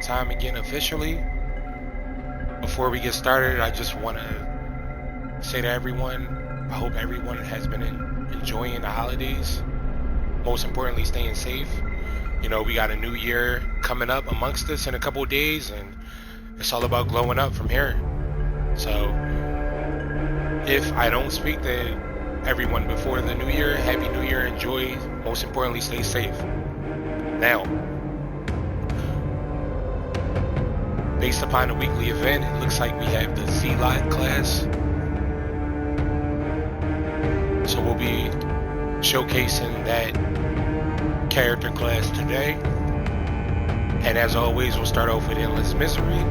time again officially. Before we get started, I just want to say to everyone, I hope everyone has been enjoying the holidays. Most importantly, staying safe. You know, we got a new year coming up amongst us in a couple of days, and it's all about glowing up from here. So, if I don't speak to everyone before the new year, Happy New Year, enjoy. Most importantly, stay safe. Now, based upon the weekly event, it looks like we have the Zealot class. So we'll be showcasing that character class today. And as always, we'll start off with Endless Misery.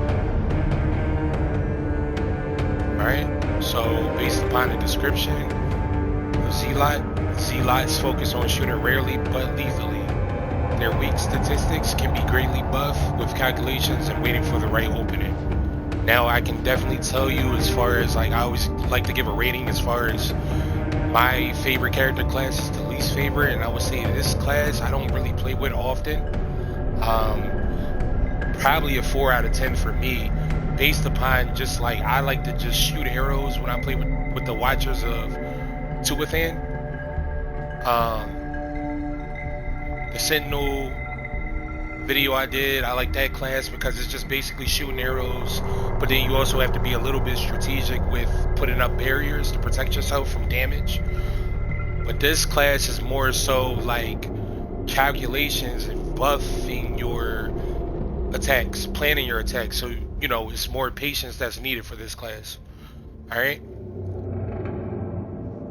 Alright, so based upon the description of Zealots focus on shooting rarely but lethally. Their weak statistics can be greatly buffed with calculations and waiting for the right opening. Now I can definitely tell you, as far as I always like to give a rating as far as my favorite character class is the least favorite, and I would say this class I don't really play with often. Probably a 4 out of 10 for me, based upon just I like to just shoot arrows when I play with the Watchers of Tuathan. The Sentinel video I did, I like that class because it's just basically shooting arrows, but then you also have to be a little bit strategic with putting up barriers to protect yourself from damage. But this class is more so like calculations and buffing your attacks, planning your attacks. So, you know, it's more patience that's needed for this class. Alright?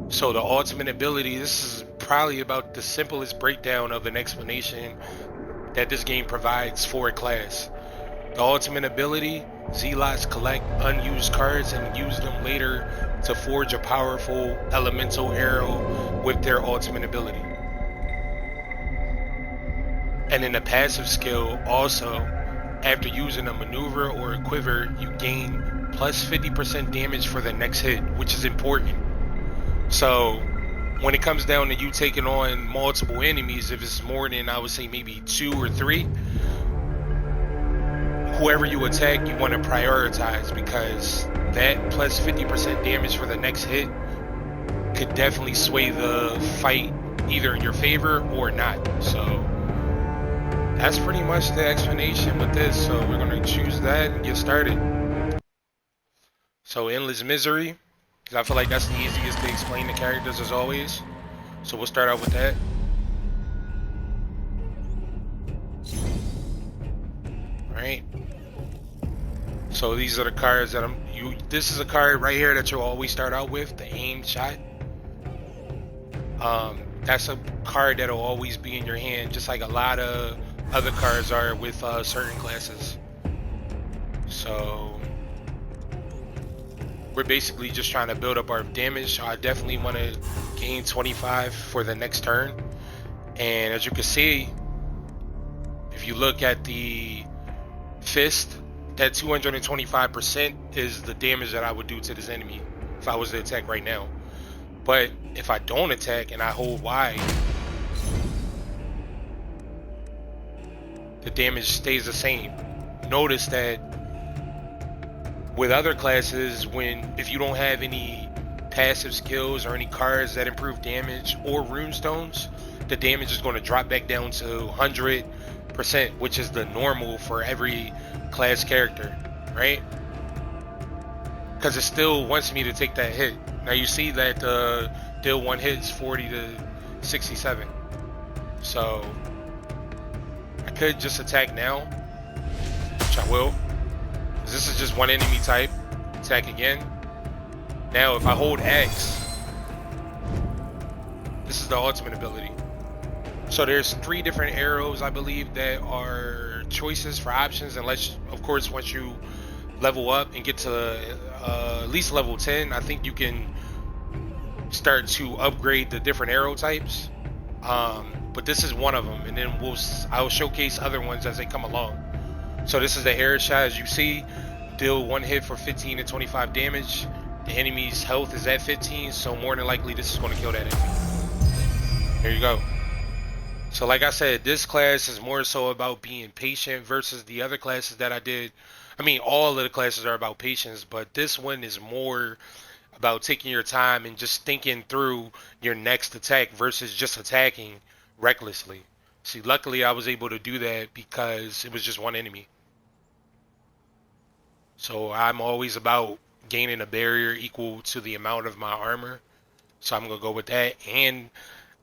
So the ultimate ability, this is probably about the simplest breakdown of an explanation that this game provides for a class. The ultimate ability, Zealots collect unused cards and use them later to forge a powerful elemental arrow with their ultimate ability. And in the passive skill, also, after using a maneuver or a quiver, you gain plus 50% damage for the next hit, which is important. So when it comes down to you taking on multiple enemies, if it's more than, I would say, maybe 2 or 3, whoever you attack, you want to prioritize, because that plus 50% damage for the next hit could definitely sway the fight either in your favor or not. So that's pretty much the explanation with this. So we're going to choose that and get started. So Endless Misery, because I feel like that's the easiest to explain the characters as always. So we'll start out with that. Alright. So these are the cards that this is a card right here that you'll always start out with, the aimed shot. That's a card that'll always be in your hand, just like a lot of other cards are with certain classes. So we're basically just trying to build up our damage. So I definitely want to gain 25 for the next turn. And as you can see, if you look at the fist, that 225% is the damage that I would do to this enemy if I was to attack right now. But if I don't attack and I hold Y, the damage stays the same. Notice that with other classes, if you don't have any passive skills or any cards that improve damage or runestones, the damage is going to drop back down to 100%, which is the normal for every class character, right? Because it still wants me to take that hit. Now you see that deal 1 hit is 40 to 67. So I could just attack now, which I will. This is just one enemy type. Attack again. Now if I hold X, this is the ultimate ability. So there's 3 different arrows, I believe, that are choices for options, unless, of course, once you level up and get to at least level 10, I think you can start to upgrade the different arrow types. But this is one of them, and then I'll showcase other ones as they come along. So this is the air shot. As you see, deal 1 hit for 15 to 25 damage. The enemy's health is at 15, so more than likely this is going to kill that enemy. There you go. So like I said, this class is more so about being patient versus the other classes that I did. I mean, all of the classes are about patience, but this one is more about taking your time and just thinking through your next attack versus just attacking recklessly. See, luckily I was able to do that because it was just one enemy. So I'm always about gaining a barrier equal to the amount of my armor. So I'm going to go with that. And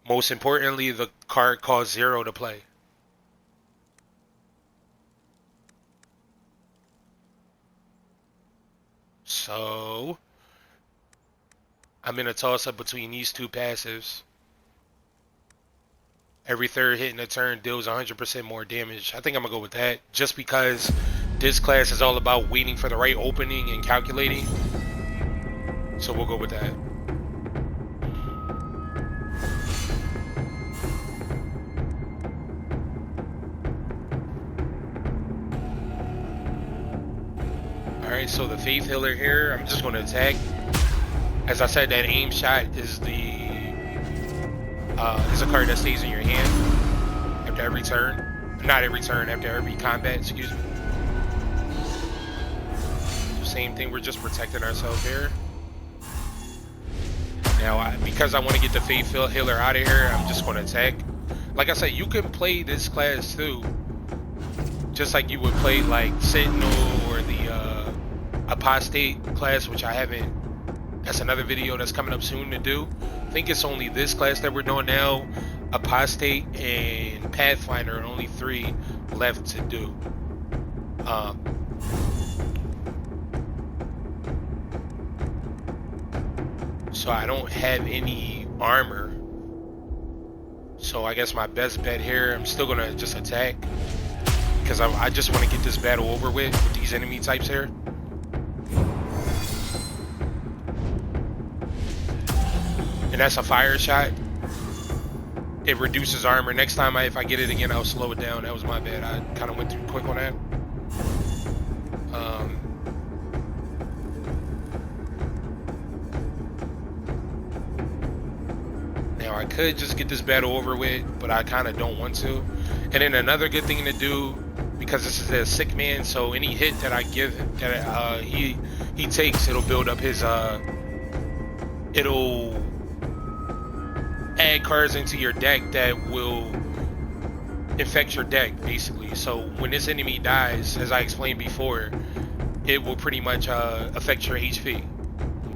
most importantly, the card costs 0 to play. So I'm in a toss-up between these two passives. Every third hit in a turn deals 100% more damage. I think I'm going to go with that just because this class is all about waiting for the right opening and calculating. So we'll go with that. Alright, so the Faith Healer here, I'm just going to attack. As I said, that aim shot is a card that stays in your hand after every turn. Not every turn, after every combat, excuse me. Same thing, we're just protecting ourselves here. Now, because I want to get the Faith Healer out of here, I'm just going to attack. Like I said, you can play this class too. Just like you would play like Sentinel or the Apostate class, which I haven't. That's another video that's coming up soon to do. I think it's only this class that we're doing now. Apostate and Pathfinder are only 3 left to do. So I don't have any armor. So I guess my best bet here, I'm still gonna just attack. Because I just want to get this battle over with these enemy types here. And that's a fire shot. It reduces armor. Next time if I get it again, I'll slow it down. That was my bad. I kind of went through quick on that. Now I could just get this battle over with, but I kind of don't want to. And then another good thing to do, because this is a sick man, so any hit that I give that he takes, it'll build up his it'll add cards into your deck that will infect your deck, basically. So when this enemy dies, as I explained before, it will pretty much affect your HP.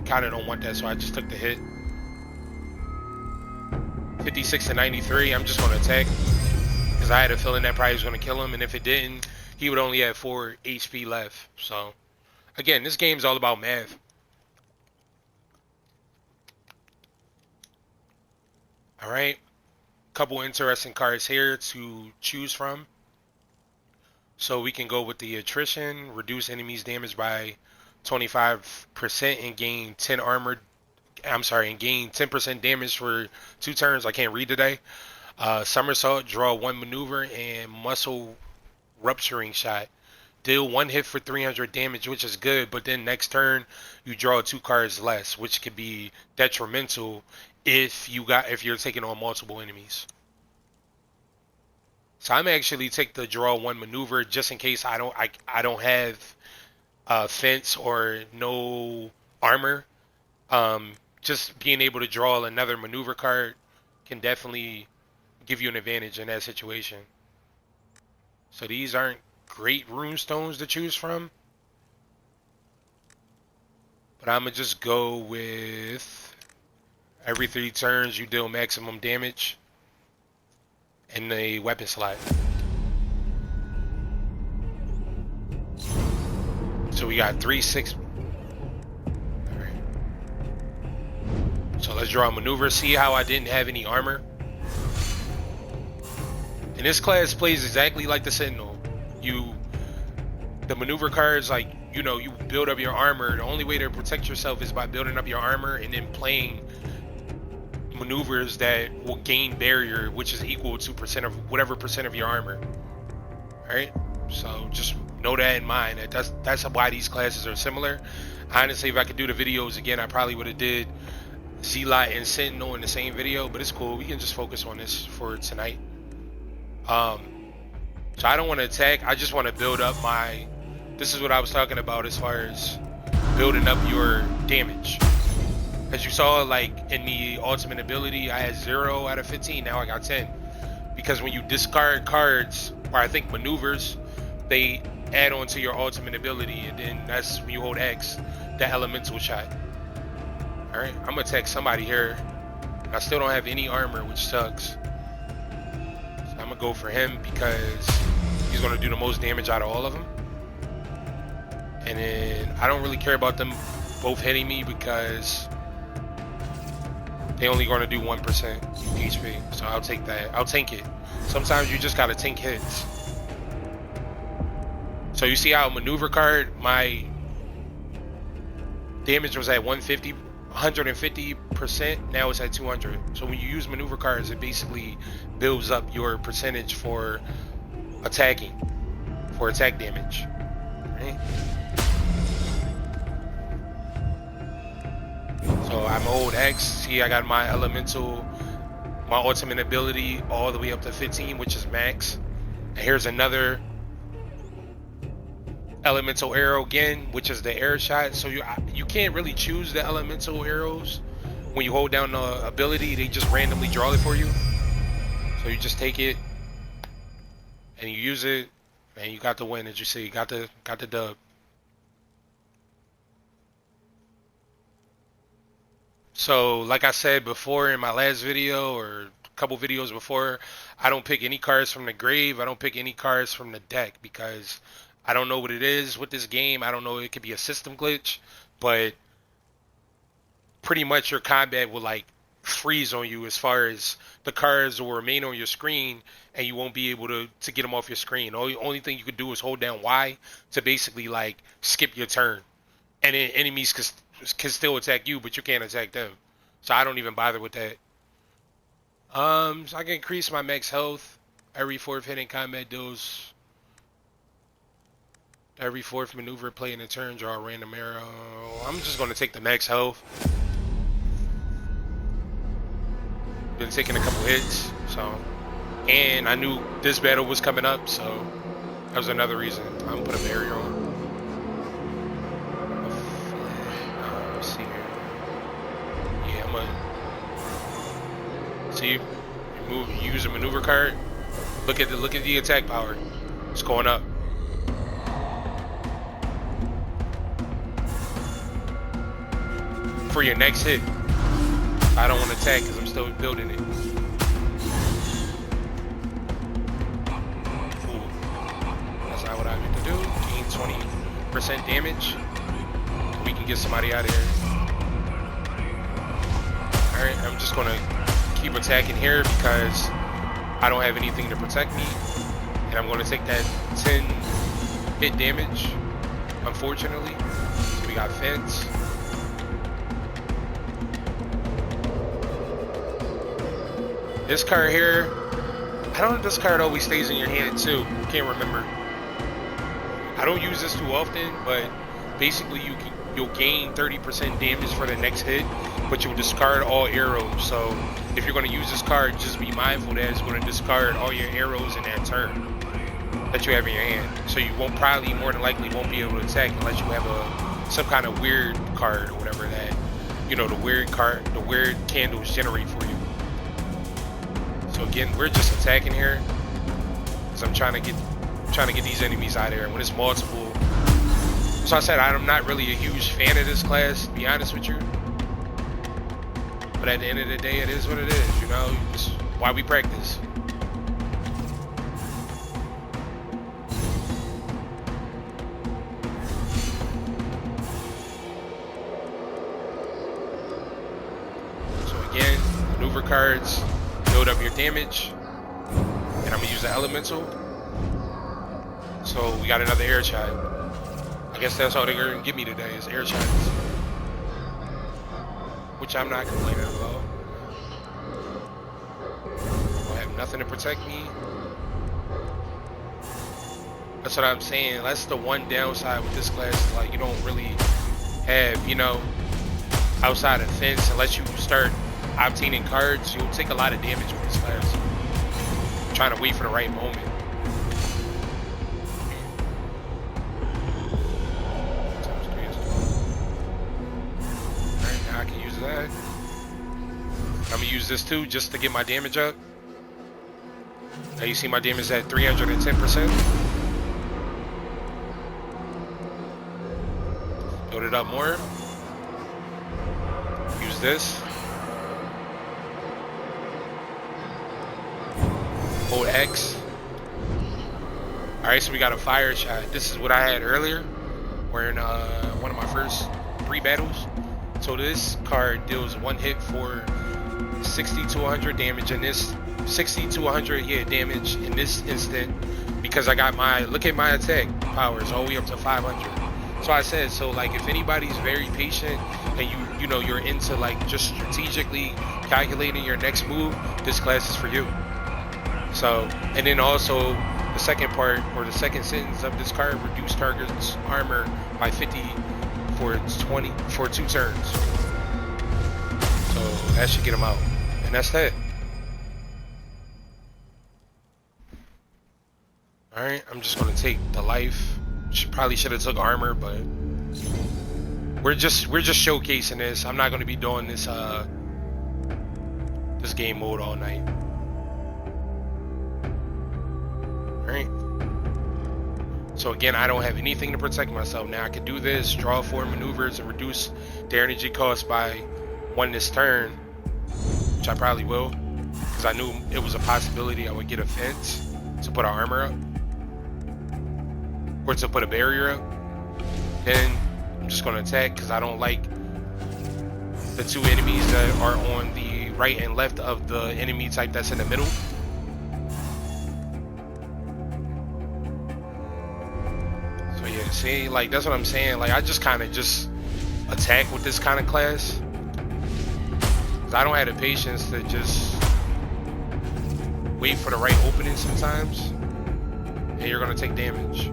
Kind of don't want that, so I just took the hit. 56 to 93, I'm just going to attack. Because I had a feeling that probably was going to kill him, and if it didn't, he would only have 4 HP left. So, again, this game's all about math. Alright, couple interesting cards here to choose from. So we can go with the attrition, reduce enemies damage by 25% and gain 10 armor. I'm sorry, and gain 10% damage for 2 turns. I can't read today. Somersault, draw 1 maneuver, and muscle rupturing shot. Deal 1 hit for 300 damage, which is good, but then next turn you draw 2 cards less, which could be detrimental if you're taking on multiple enemies. So I'm actually take the draw 1 maneuver just in case I don't have fence or no armor. Just being able to draw another maneuver card can definitely give you an advantage in that situation. So these aren't great rune stones to choose from, but I'm gonna just go with every 3 turns you deal maximum damage in the weapon slot. So we got 3, 6. Alright. So let's draw a maneuver. See how I didn't have any armor? And this class plays exactly like the Sentinel. The maneuver cards, like, you build up your armor. The only way to protect yourself is by building up your armor and then playing maneuvers that will gain barrier, which is equal to whatever percent of your armor. Alright? So just know that in mind. That's why these classes are similar. Honestly, if I could do the videos again, I probably would have did Zealot and Sentinel in the same video, but it's cool. We can just focus on this for tonight. So I don't want to attack. I just want to build up my. This is what I was talking about as far as building up your damage. As you saw, like in the ultimate ability, I had 0 out of 15. Now I got 10. Because when you discard cards, or I think maneuvers, they add on to your ultimate ability, and then that's when you hold X, that elemental shot. All right, I'm gonna attack somebody here. I still don't have any armor, which sucks. So I'm gonna go for him because he's gonna do the most damage out of all of them. And then I don't really care about them both hitting me because they only gonna do 1% HP. So I'll take that. I'll tank it. Sometimes you just gotta tank hits. So you see how maneuver card, my damage was at 150%. Now it's at 200. So when you use maneuver cards, it basically builds up your percentage for attacking, for attack damage. Right? So I'm old X. See, I got my elemental, my ultimate ability all the way up to 15, which is max. And here's another elemental arrow again, which is the air shot. So you can't really choose the elemental arrows when you hold down the ability. They just randomly draw it for you. So you just take it and you use it, and you got the win. As you see, got the dub. So like I said before in my last video or a couple videos before, I don't pick any cards from the grave. I don't pick any cards from the deck because I don't know what it is with this game. I don't know. It could be a system glitch, but pretty much your combat will like freeze on you as far as the cards will remain on your screen and you won't be able to get them off your screen. Only thing you could do is hold down Y to basically like skip your turn. And then enemies can still attack you, but you can't attack them. So I don't even bother with that. So I can increase my max health. Every 4th hit in combat deals. Every 4th maneuver play in a turn, draw a random arrow. I'm just going to take the max health. Been taking a couple hits, so. And I knew this battle was coming up, so that was another reason. I'm going to put a barrier on. Let's see here. Yeah, I'm going to. See, you use a maneuver card. Look at the attack power. It's going up. For your next hit, I don't want to attack because I'm still building it. Ooh. That's not what I meant to do. Gain 20% damage. We can get somebody out of here. Alright, I'm just going to keep attacking here because I don't have anything to protect me. And I'm going to take that 10 hit damage, unfortunately. So we got fence. This card here, I don't know if this card always stays in your hand too. Can't remember. I don't use this too often, but basically you'll gain 30% damage for the next hit, but you'll discard all arrows. So if you're going to use this card, just be mindful that it's going to discard all your arrows in that turn that you have in your hand. So you won't probably, more than likely, won't be able to attack unless you have some kind of weird card or whatever that, you know, the weird candles generate for you. So again, we're just attacking here because I'm trying to get these enemies out of here. When it's multiple, so I said I'm not really a huge fan of this class, to be honest with you. But at the end of the day, it is what it is. You know, it's why we practice. So again, maneuver cards. Build up your damage, and I'm gonna use the elemental. So we got another air shot. I guess that's all they're gonna give me today is air shots, which I'm not complaining about. I have nothing to protect me. That's what I'm saying. That's the one downside with this class. Like you don't really have, you know, outside of fence unless you start obtaining cards, you'll take a lot of damage with this class. trying to wait for the right moment. Alright, now I can use that. I'm gonna use this too just to get my damage up. Now you see my damage at 310%. Build it up more. Use this. Hold X. Alright, so we got a fire shot. This is what I had earlier. We're in one of my first 3 battles. So this card deals 1 hit for 60 to 100 damage in this 60 to 100 damage in this instant, because I got my, look at my attack powers all the way up to 500. So I said, so like if anybody's very patient and you know you're into like just strategically calculating your next move, this class is for you. So, and then also the second part or the second sentence of this card, reduce target's armor by 50 for 2 turns. So that should get him out, and that's that. All right, I'm just gonna take the life. Probably should have took armor, but we're just showcasing this. I'm not gonna be doing this this game mode all night. All right. So again, I don't have anything to protect myself now. I can do this, draw 4 maneuvers, and reduce their energy cost by 1 this turn, which I probably will, because I knew it was a possibility I would get a fence to put our armor up, or to put a barrier up. Then I'm just gonna attack because I don't like the 2 enemies that are on the right and left of the enemy type that's in the middle. So yeah, see, like that's what I'm saying. Like I just kind of just attack with this kind of class. I don't have the patience to just wait for the right opening sometimes, and you're gonna take damage.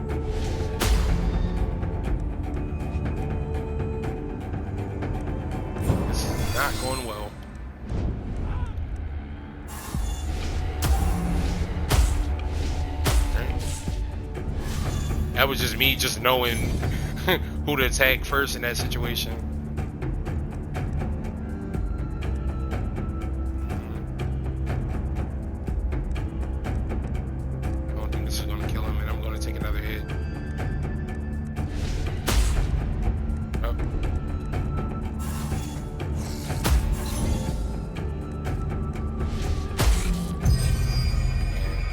This is not going well. Right. That was just me just knowing who to attack first in that situation.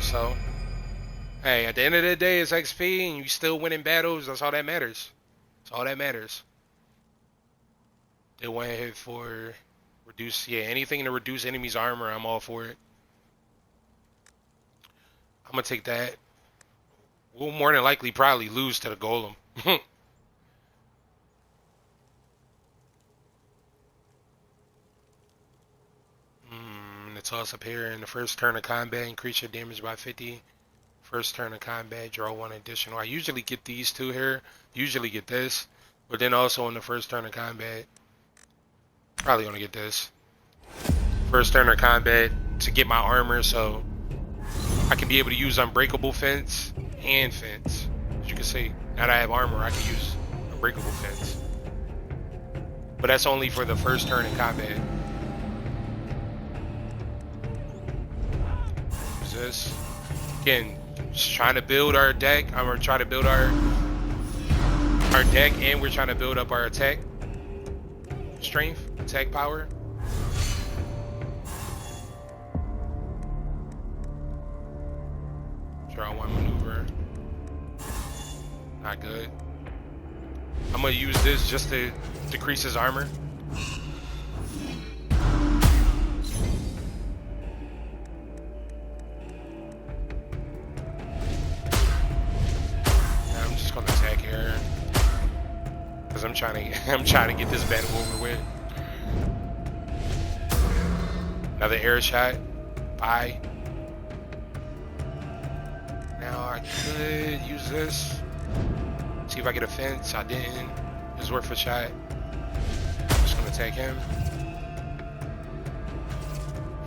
So, hey, at the end of the day, it's XP, and you still winning battles. That's all that matters. That's all that matters. They went ahead for reduce, yeah, anything to reduce enemies' armor, I'm all for it. I'm gonna take that. We'll more than likely probably lose to the golem. The toss up here in the first turn of combat, increase your damage by 50. First turn of combat, draw 1 additional. I usually get these 2 here. Usually get this, but then also in the first turn of combat, probably gonna get this. First turn of combat to get my armor, so I can be able to use unbreakable fence and fence. As you can see, now that I have armor, I can use unbreakable fence. But that's only for the first turn in combat. Use this. Again, just trying to build our deck. I'm gonna try to build our deck, and we're trying to build up our attack strength, attack power. Draw 1 maneuver. Not good. I'm gonna use this just to decrease his armor. I'm just gonna attack here because I'm trying to get this battle over with. Another air shot. Bye. Now I could use this. See if I get a fence. I didn't. It was worth a shot. I'm just gonna attack him.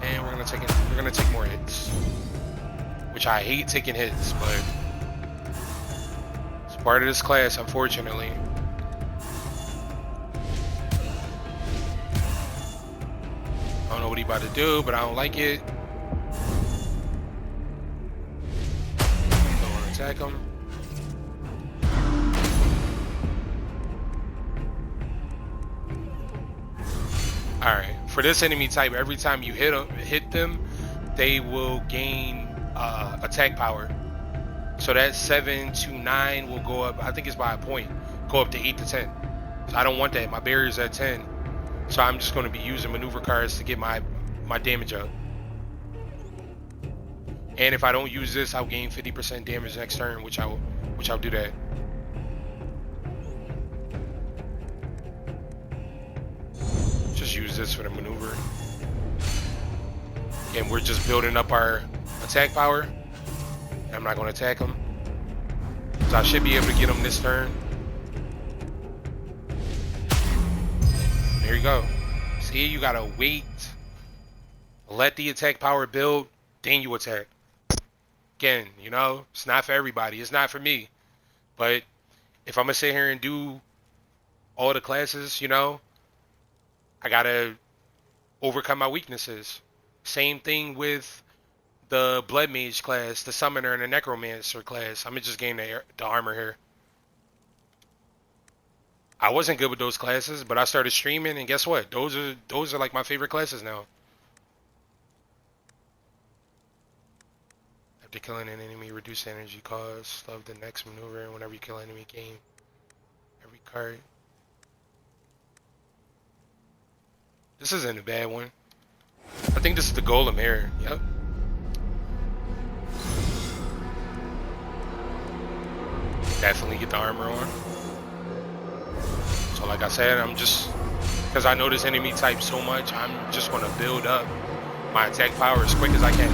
And we're gonna take more hits. which I hate taking hits, but it's part of this class, unfortunately. I don't know what he about to do, but I don't like it. Don't want to attack him. Alright, for this enemy type, every time you hit them, they will gain attack power. So that 7 to 9 will go up, I think it's by a point, go up to 8 to 10. So I don't want that. My barrier's at 10. So I'm just going to be using maneuver cards to get my damage up. And if I don't use this, I'll gain 50% damage next turn, which I'll do that. Just use this for the maneuver. And we're just building up our attack power. I'm not going to attack him, so I should be able to get him this turn. There you go. See, you gotta wait, let the attack power build, then you attack. Again, you know, it's not for everybody. It's not for me. But if I'm gonna sit here and do all the classes, you know, I gotta overcome my weaknesses. Same thing with the Blood Mage class, the Summoner, and the Necromancer class. I'm gonna just gain the armor here. I wasn't good with those classes, but I started streaming, and guess what? Those are like my favorite classes now. After killing an enemy, reduce energy cost. Love the next maneuver, and whenever you kill an enemy, gain every card. This isn't a bad one. I think this is the Golem here. Yep. Definitely get the armor on. So like I said, I'm just, because I know this enemy type so much, I'm just going to build up my attack power as quick as I can.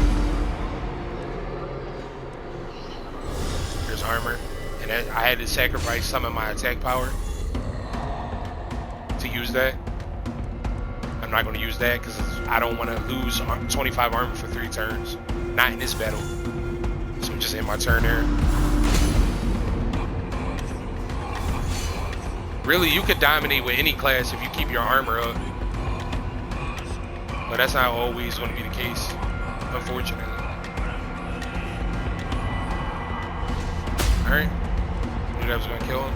Here's armor. And I had to sacrifice some of my attack power to use that. I'm not going to use that because I don't want to lose 25 armor for 3 turns. Not in this battle. So I'm just in my turn there. Really, you could dominate with any class if you keep your armor up. But that's not always going to be the case, unfortunately. Alright. Knew that was going to kill him.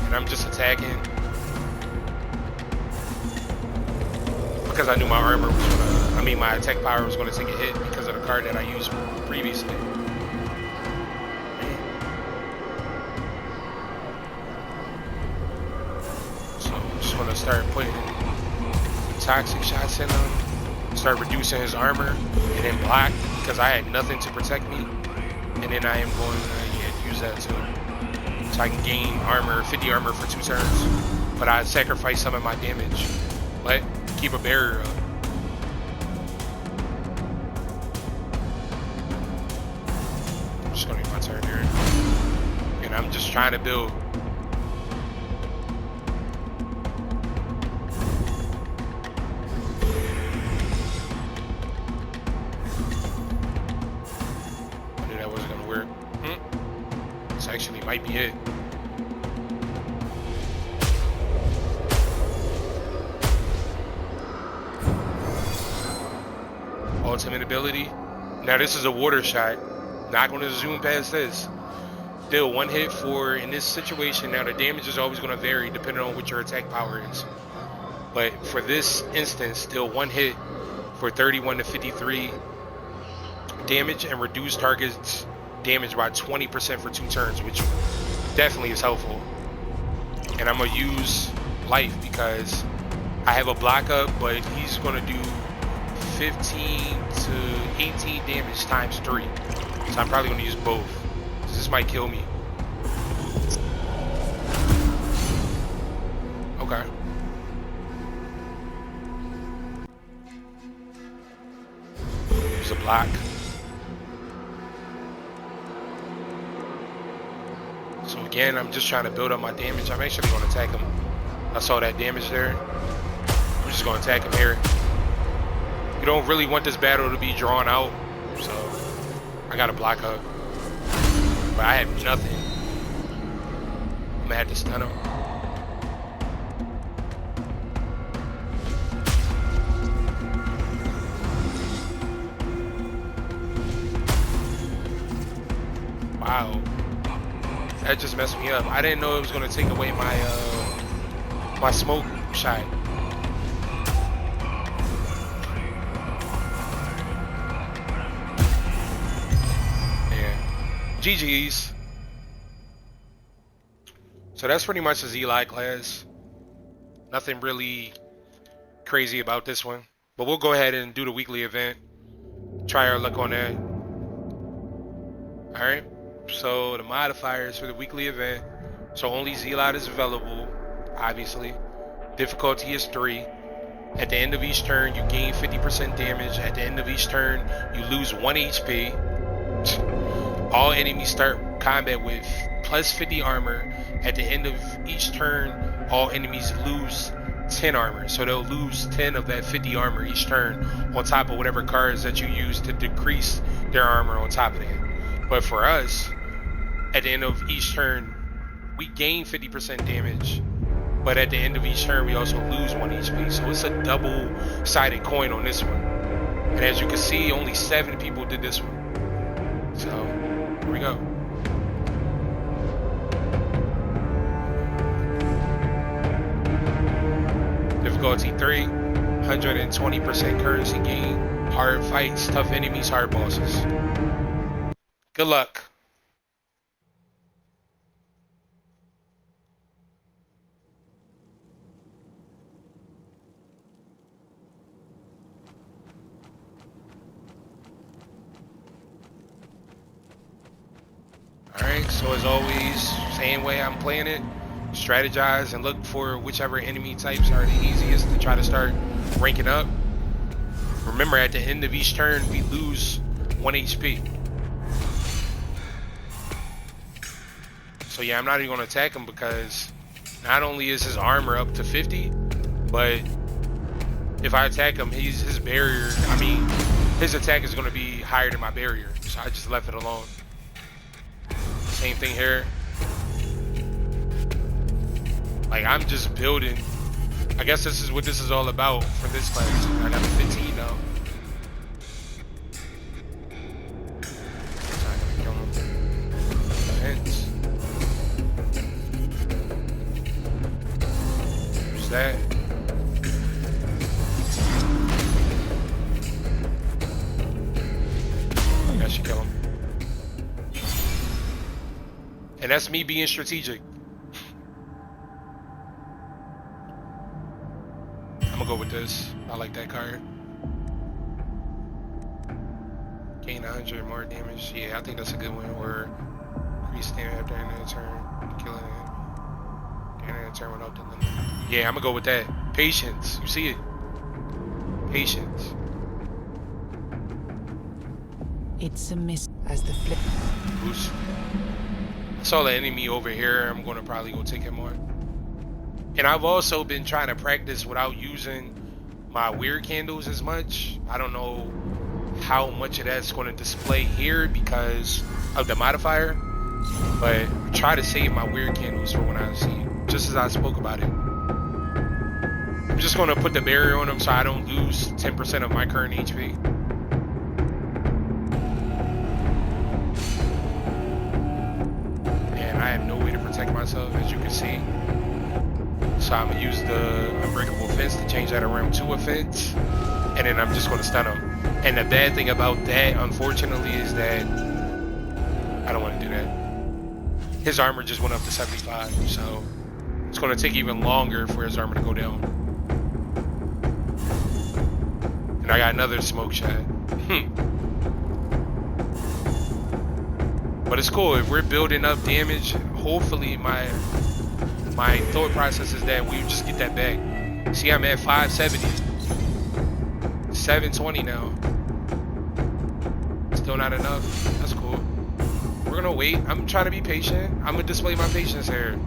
And I'm just attacking. Because I knew my armor was going to, my attack power was going to take a hit because of the card that I used previously. Going to start putting toxic shots in him, start reducing his armor, and then block because I had nothing to protect me, and then I am going to use that too, so I can gain armor, 50 armor for 2 turns, but I sacrifice some of my damage, but keep a barrier up. I'm just going to be my turn here, and I'm just trying to build. Actually might be it. Ultimate ability. Now this is a water shot. Not going to zoom past this. Still 1 hit for in this situation. Now the damage is always going to vary depending on what your attack power is. But for this instance, still 1 hit for 31 to 53 damage and reduce targets damage by 20% for 2 turns, which definitely is helpful. And I'm gonna use life because I have a block up, but he's gonna do 15 to 18 damage times 3. So I'm probably gonna use both. This might kill me. Okay. Use a block. So again, I'm just trying to build up my damage. I'm actually going to attack him. I saw that damage there. I'm just going to attack him here. You don't really want this battle to be drawn out, so I gotta block up. But I have nothing. I'm gonna have to stun him. Wow. That just messed me up. I didn't know it was gonna take away my my smoke shot. GG's. So that's pretty much the Zealot class. Nothing really crazy about this one. But we'll go ahead and do the weekly event. Try our luck on that. Alright. So the modifiers for the weekly event. So only Zealot is available, obviously. Difficulty is 3. At the end of each turn, you gain 50% damage. At the end of each turn, you lose 1 HP. All enemies start combat with plus 50 armor. At the end of each turn, all enemies lose 10 armor. So they'll lose 10 of that 50 armor each turn on top of whatever cards that you use to decrease their armor on top of that. But for us, at the end of each turn, we gain 50% damage. But at the end of each turn, we also lose 1 HP. So it's a double-sided coin on this one. And as you can see, only 7 people did this one. So, here we go. Difficulty 3, 120% currency gain, hard fights, tough enemies, hard bosses. Good luck. Alright, so as always, same way I'm playing it, strategize and look for whichever enemy types are the easiest to try to start ranking up. Remember, at the end of each turn, we lose 1 HP. So yeah, I'm not even going to attack him because not only is his armor up to 50, but if I attack him, his barrier, I mean, his attack is going to be higher than my barrier. So I just left it alone. Same thing here. Like, I'm just building. I guess this is what this is all about for this class. I got the 15 now. Who's that? I should kill him. And that's me being strategic. I'm gonna go with this. I like that card. Gain 100 more damage. Yeah, I think that's a good one. Or increase damage after end of the turn. Killing it. Gain a turn without the limit. Yeah, I'm gonna go with that. Patience. You see it? Patience. It's a miss as the flip. Boost. I saw the enemy over here. I'm gonna probably go take him on. And I've also been trying to practice without using my weird candles as much. I don't know how much of that's going to display here because of the modifier, but try to save my weird candles for when I see, just as I spoke about it. I'm just going to put the barrier on them so I don't lose 10% of my current HP. And I have no way to protect myself, as you can see. So I'm going to use the unbreakable fence to change that around to a fence. And then I'm just going to stun him. And the bad thing about that, unfortunately, is that I don't want to do that. His armor just went up to 75. So it's going to take even longer for his armor to go down. And I got another smoke shot. But it's cool. If we're building up damage, hopefully my thought process is that we just get that back. See, I'm at 570. 720 now. Still not enough. That's cool. We're gonna wait. I'm trying to be patient. I'm gonna display my patience here.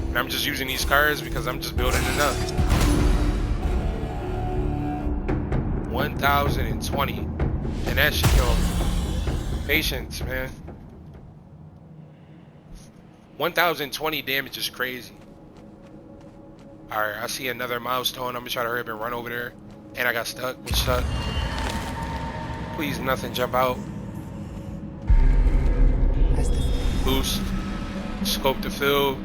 And I'm just using these cards because I'm just building enough. 1,020. And that should kill him. Patience, man. 1,020 damage is crazy. Alright, I see another milestone. I'm gonna try to hurry up and run over there. And I got stuck. What's stuck? Please, nothing jump out. Boost. Scope the field.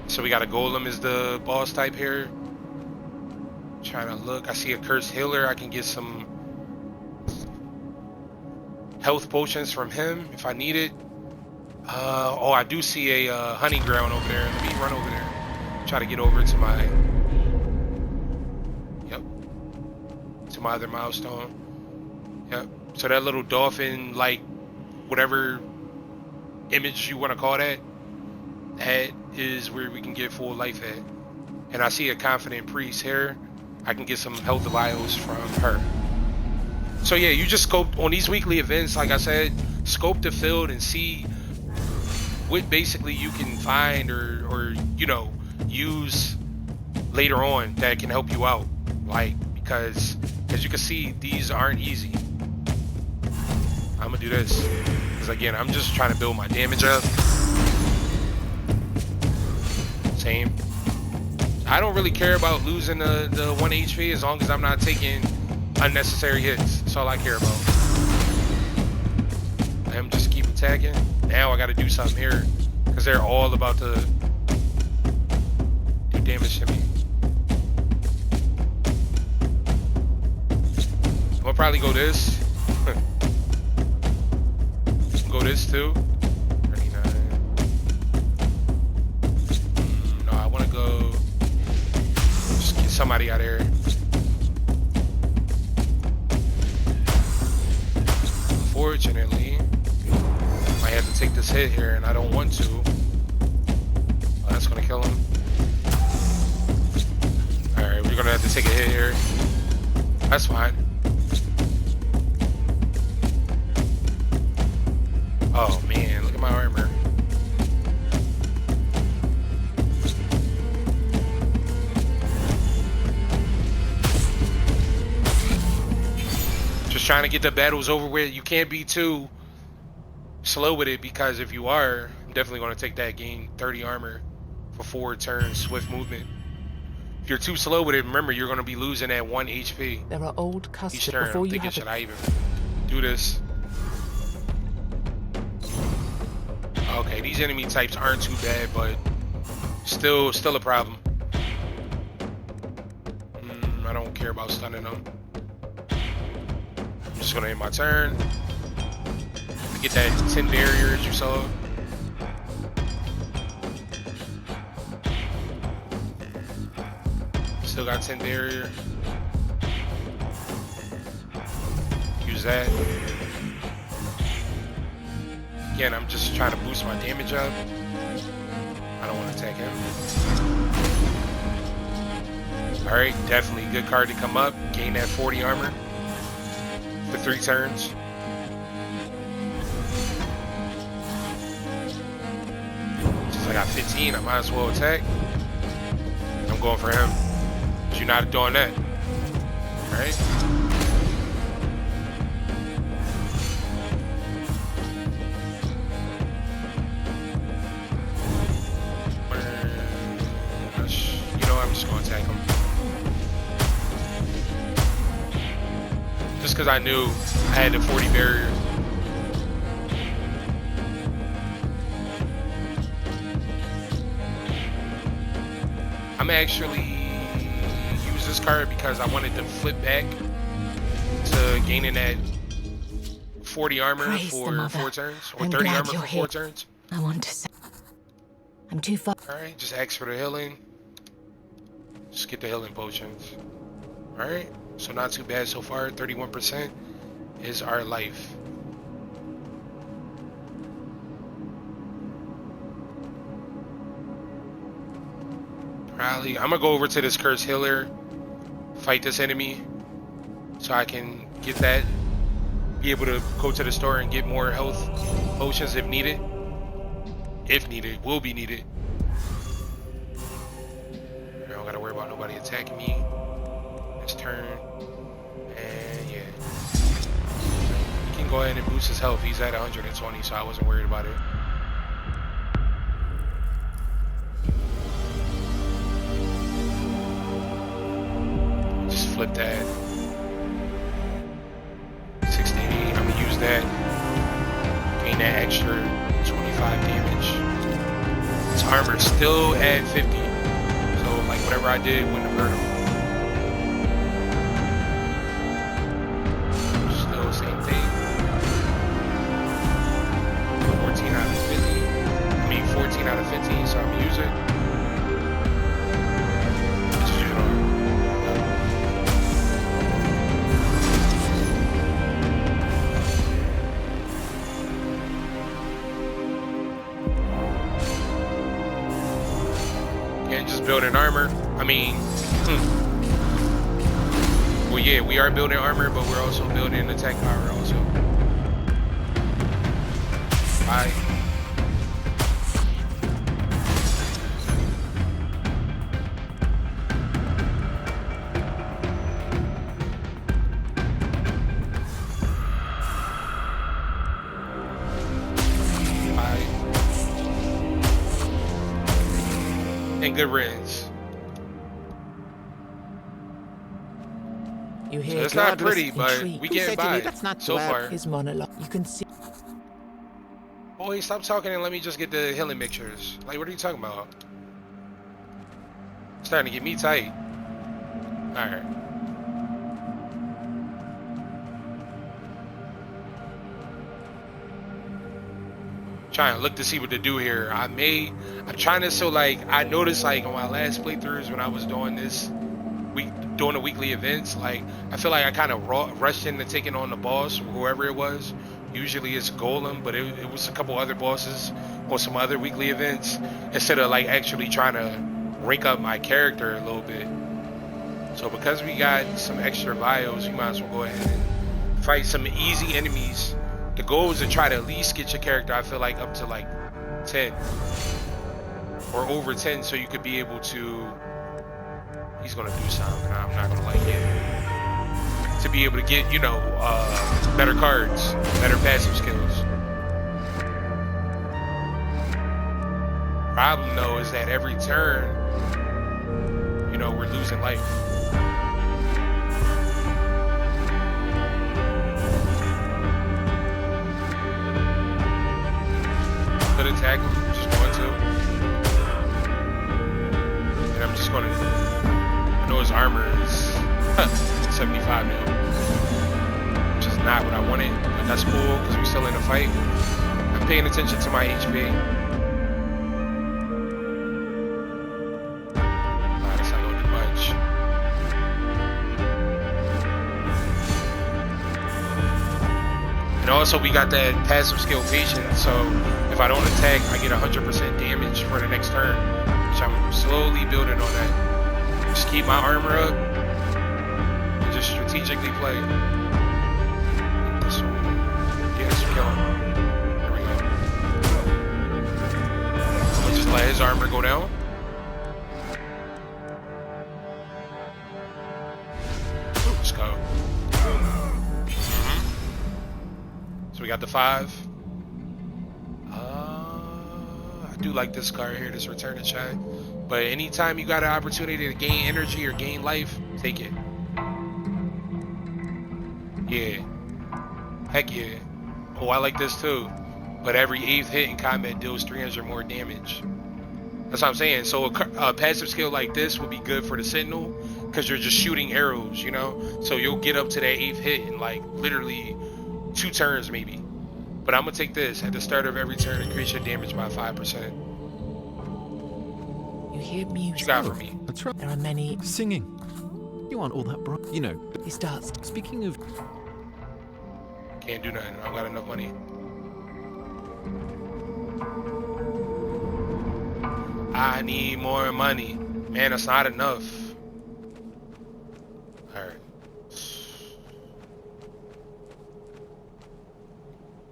So we got a golem as the boss type here. Trying to look. I see a cursed healer. I can get some health potions from him if I need it. Oh, I do see a honey ground over there. Let me run over there. Try to get over to my... Yep. To my other milestone. Yep. So that little dolphin, like, whatever image you want to call that, that is where we can get full life at. And I see a confident priest here. I can get some health vials from her. So yeah, you just scope on these weekly events, like I said, scope the field and see what basically you can find or you know, use later on that can help you out. Like, because as you can see, these aren't easy. I'm gonna do this because again, I'm just trying to build my damage up. Same. I don't really care about losing the 1 HP as long as I'm not taking unnecessary hits. That's all I care about. I'm just keep attacking. Now I got to do something here because they're all about to do damage to me. I'm gonna probably go this. Go this too. 39. No, I want to go. Just get somebody out of here. Unfortunately, I have to take this hit here, and I don't want to. Oh, that's gonna kill him. All right, we're gonna have to take a hit here. That's fine. Oh man, look at my armor. Just trying to get the battles over with. You can't be too slow with it because if you are, I'm definitely going to take that, gain 30 armor for 4 turns, swift movement. If you're too slow with it, remember you're going to be losing that 1 HP. There are old Each customs turn. before I'm you thinking, have should I even do this? Okay, these enemy types aren't too bad, but still a problem. I don't care about stunning them. I'm just gonna end my turn. Get that 10 barrier as you saw. Still got 10 barrier. Use that. Again, I'm just trying to boost my damage up. I don't want to attack him. Alright, definitely good card to come up. Gain that 40 armor for 3 turns. Since I got 15, I might as well attack. I'm going for him. But you're not doing that. Alright. I'm just gonna attack him. Just because I knew I had the 40 barrier. I'm actually use this card because I wanted to flip back to gaining that 40 armor Praise for 4 turns, or I'm 30 glad armor you're for here. 4 turns. I want to say I'm too far. Alright, just ask for the healing. Just get the healing potions. Alright, so not too bad so far. 31% is our life. Probably, I'm gonna go over to this cursed healer, fight this enemy, so I can get that, be able to go to the store and get more health potions if needed. If needed, will be needed. I don't gotta worry about nobody attacking me this turn. And yeah, go ahead and boost his health. He's at 120, so I wasn't worried about it. Just flip that. 68. I'm gonna use that. Gain that extra 25 damage. His armor's still at 50. So like whatever I did wouldn't have hurt him. Still same thing. 14 out of 50. I mean 14 out of 15, so I'm gonna use it. Just use it on. And just building armor. I mean, well, yeah, we are building armor, but we're also building attack power also. Bye. Bye. And good riddance. You hear So it's not godless pretty, but intrigue. we Who getting said to by me that's not so far. his monologue. You can see. Boy, stop talking and let me just get the healing mixtures. Like, what are you talking about? It's starting to get me tight. Alright. Trying to look to see what to do here. I'm trying to, so like, I noticed like on my last playthroughs when I was doing this, doing the weekly events, like, I feel like I kind of rushed into taking on the boss, whoever it was. Usually it's Golem, but it was a couple other bosses on some other weekly events, instead of like actually trying to rank up my character a little bit. So because we got some extra vials, you might as well go ahead and fight some easy enemies. The goal is to try to at least get your character, I feel like, up to like 10 or over 10, so you could be able to, he's gonna do something and I'm not gonna like it, to be able to get, you know, better cards, better passive skills. Problem though is that every turn, you know, we're losing life. Could attack him, just going to. And I'm just gonna, I know his armor is 75 now, which is not what I wanted, but that's cool because we're still in a fight. I'm paying attention to my HP. Nah, that's not gonna do much. And also we got that passive skill patience, so if I don't attack, I get 100% damage for the next turn, which I'm slowly building on that. Just keep my armor up. Just strategically play. This one. Yeah, this will kill him. There we go. I'm gonna just let his armor go down. Let's go. So we got the 5. I do like this card here, this return to shine. But anytime you got an opportunity to gain energy or gain life, take it. Yeah. Heck yeah. Oh, I like this too. But every 8th hit in combat deals 300 more damage. That's what I'm saying. So a passive skill like this would be good for the Sentinel, because you're just shooting arrows, you know? So you'll get up to that 8th hit in like literally 2 turns maybe. But I'm going to take this. At the start of every turn, increase your damage by 5%. You hear music. What you got for me? That's right. There are many. Singing. You aren't all that bright. You know, He starts. speaking of... Can't do nothing. I don't got enough money. I need more money. Man, that's not enough. Alright.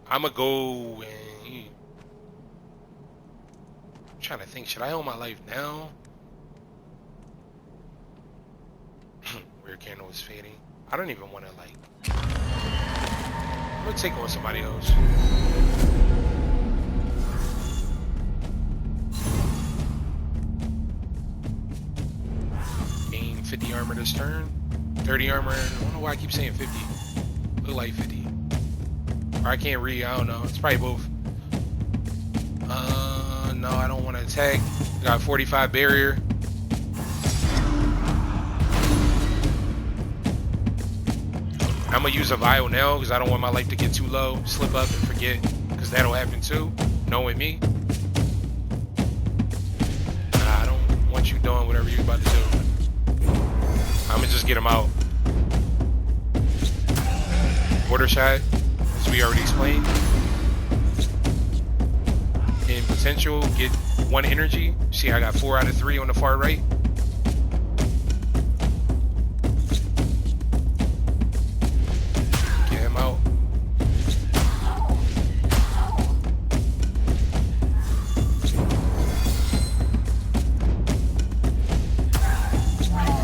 I'ma go and... I'm trying to think, should I own my life now? Rear candle is fading. I don't even want to like... I'm gonna take on somebody else. Gain 50 armor this turn. 30 armor. I don't know why I keep saying 50. Look like 50. Or I can't read. I don't know. It's probably both. No, I don't want to attack. Got 45 barrier. I'm gonna use a vial now because I don't want my life to get too low, slip up and forget, because that'll happen too, knowing me. Nah, I don't want you doing whatever you're about to do. I'm gonna just get him out. Order shot, as we already explained. In potential, get 1 energy. See, I got 4 out of 3 on the far right. Get him out.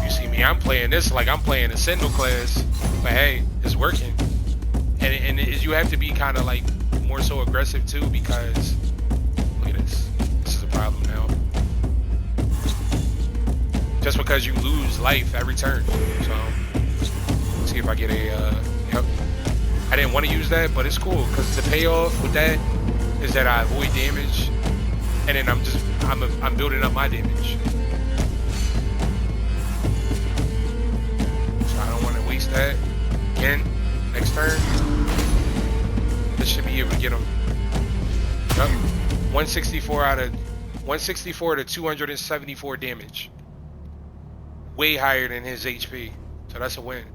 You see me, I'm playing this like I'm playing a Sentinel class, but hey, it's working. And you have to be kind of like more so aggressive too, because look at this. This is a problem now. Just because you lose life every turn. So let's see if I get a yep. I didn't want to use that, but it's cool because the payoff with that is that I avoid damage, and then I'm building up my damage. So I don't want to waste that. Again, next turn. This should be able to get him. Yep. 164 to 274 damage. Way higher than his HP. So that's a win.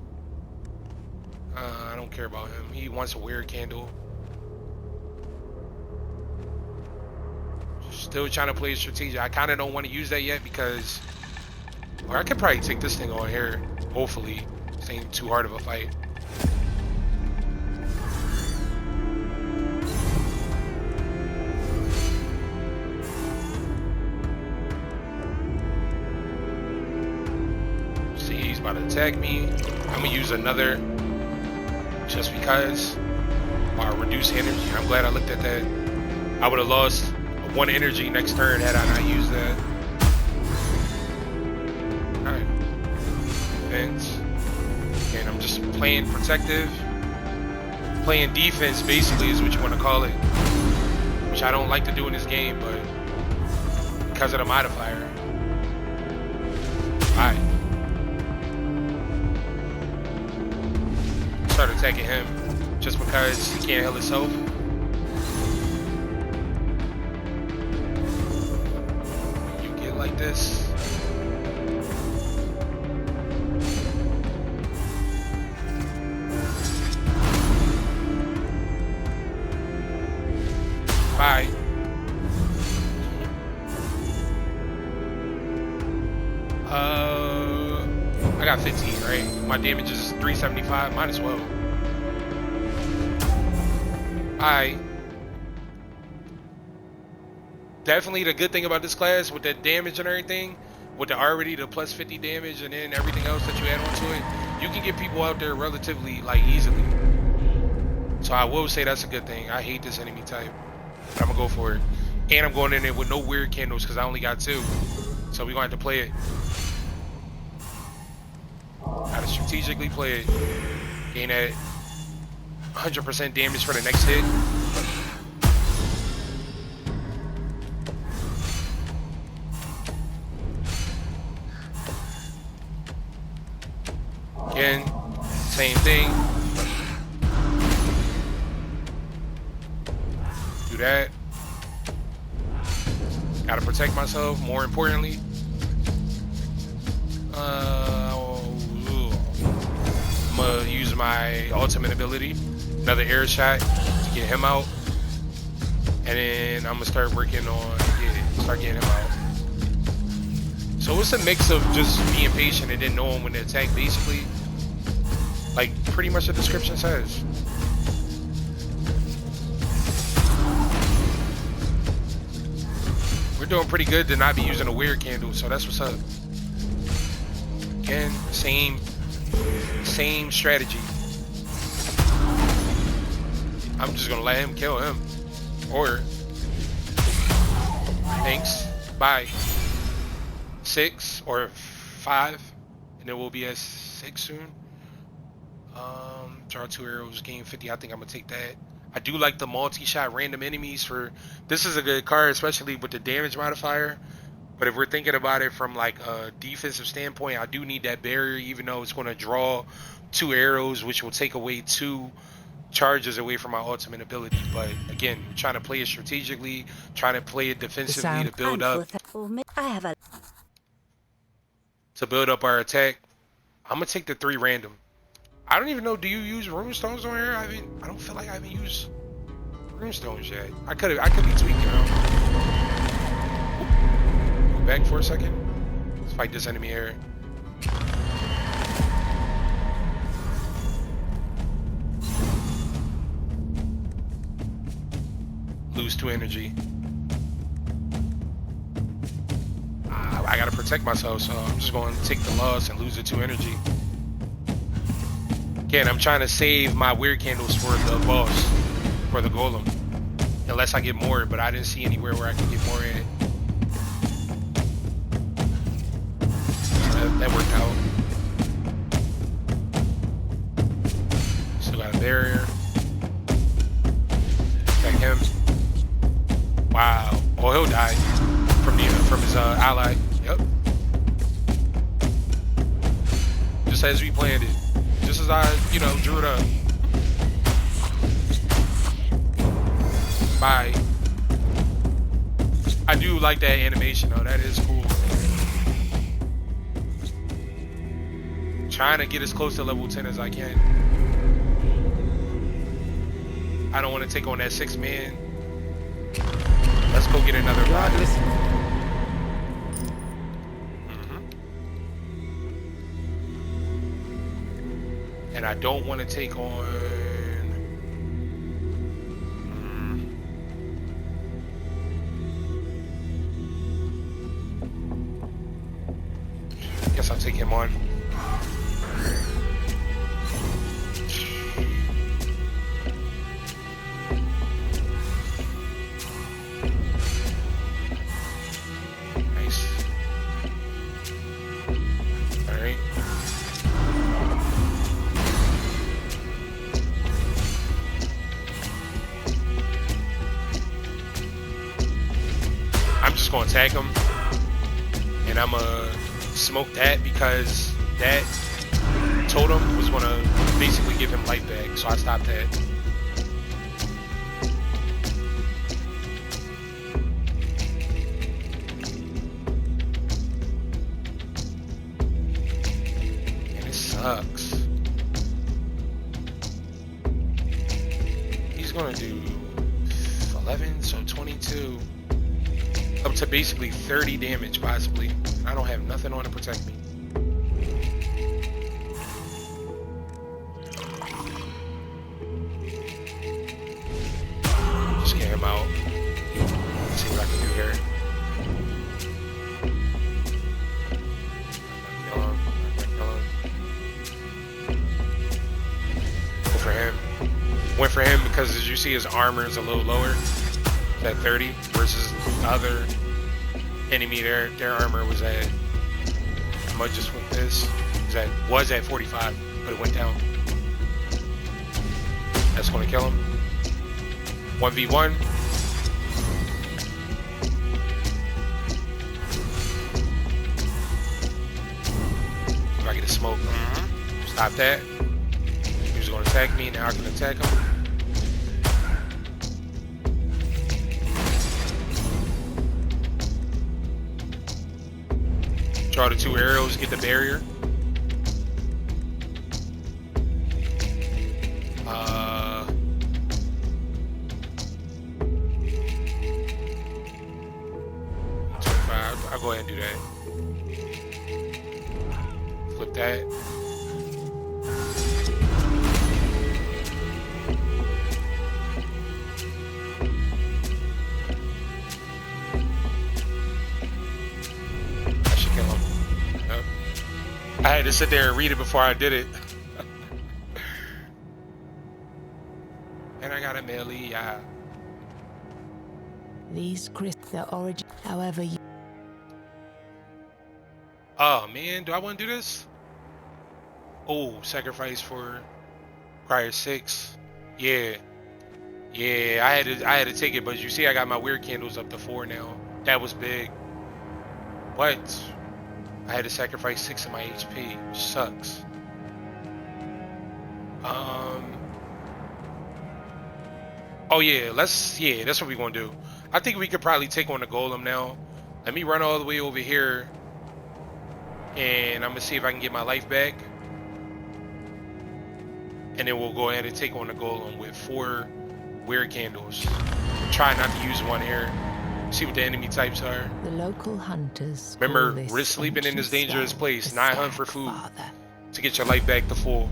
I don't care about him. He wants a weird candle. Still trying to play strategic. I kind of don't want to use that yet because, or I could probably take this thing on here. Hopefully, this ain't too hard of a fight. About to attack me. I'm gonna use another just because, or reduce energy. I'm glad I looked at that. I would have lost 1 energy next turn had I not used that. Alright. Defense. And I'm just playing protective. Playing defense basically is what you want to call it. Which I don't like to do in this game, but because of the modifier. Alright. Start attacking him just because he can't heal himself. You get like this. Bye. I got 15, right? My damage is 375, might as well. Definitely the good thing about this class with that damage and everything, with the already the plus 50 damage and then everything else that you add onto it, you can get people out there relatively like easily. So I will say that's a good thing. I hate this enemy type, but I'm gonna go for it. And I'm going in there with no weird candles because I only got 2. So we're gonna have to play it. Gotta strategically play it. Gain that 100% damage for the next hit. Again, same thing. Do that. Gotta protect myself, more importantly. I'm gonna use my ultimate ability, another air shot to get him out, and then I'm gonna start working on start getting him out. So it's a mix of just being patient and then knowing when to attack, basically, like pretty much the description says. We're doing pretty good to not be using a weird candle, so that's what's up. Again, same strategy. I'm just gonna let him kill him. Or thanks. Bye. 6 or 5. And then we'll be at 6 soon. Draw 2 arrows, gain 50. I think I'm gonna take that. I do like the multi-shot random enemies for this is a good card, especially with the damage modifier. But if we're thinking about it from like a defensive standpoint, I do need that barrier, even though it's gonna draw 2 arrows, which will take away 2 charges away from my ultimate ability. But again, trying to play it strategically, trying to play it defensively to build up our attack. I'm gonna take the 3 random. I don't even know, do you use runestones on here? I don't feel like I haven't used runestones yet. I could be tweaking out. Go back for a second. Let's fight this enemy here. Lose 2 energy. I gotta protect myself, so I'm just going to take the loss and lose the 2 energy. Again, I'm trying to save my weird candles for the boss, for the golem. Unless I get more, but I didn't see anywhere where I can get more in it. So that worked out. Still got a barrier. Attack him. Wow. Oh, he'll die from his ally. Yep. Just as we planned it. Just as I, drew it up. Bye. I do like that animation though. That is cool. Trying to get as close to level 10 as I can. I don't want to take on that 6-man. Let's go get another body. And I don't want to take on. Guess I'll take him on. Nice. All right. I'm just gonna attack him, and I'm gonna smoke that because that totem was gonna basically give him life back, so I stopped that. And it sucks. He's gonna do 11, so 22. Up to basically 30 damage, possibly. I don't have nothing on to protect me. Just get him out. Let's see what I can do here. Go for him. Went for him because, as you see, his armor is a little lower. At 30 versus the other enemy, their armor was at, I might just with this, was at 45, but it went down. That's going to kill him. 1v1. If I get a smoke. Stop that. He was going to attack me, now I can attack him. Draw the 2 arrows, get the barrier. I'll go ahead and do that. Flip that. I had to sit there and read it before I did it. And I got a miss. hell yeah. These the origin, however you... Oh man, do I want to do this? Oh, sacrifice for prior 6. Yeah. Yeah, I had to take it, but you see I got my weird candles up to 4 now. That was big. But I had to sacrifice 6 of my HP, which sucks. Oh yeah, that's what we're gonna do. I think we could probably take on the golem now. Let me run all the way over here, and I'm gonna see if I can get my life back, and then we'll go ahead and take on the golem with 4 weird candles. Try not to use one here. See what the enemy types are. The local hunters. Remember, risk sleeping in this dangerous place. Not hunt for food to get your life back to full.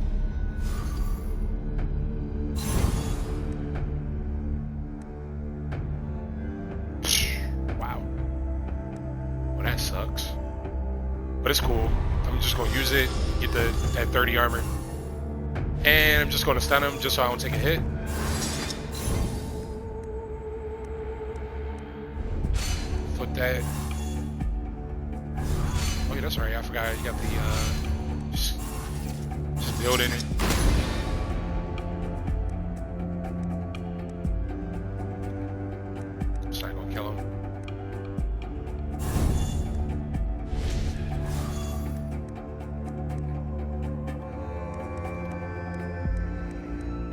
Wow. Well, that sucks. But it's cool. I'm just gonna use it, get that 30 armor, and I'm just gonna stun him just so I don't take a hit. Flip that. Oh yeah, that's right. I forgot you got the just building it. It's not gonna kill him.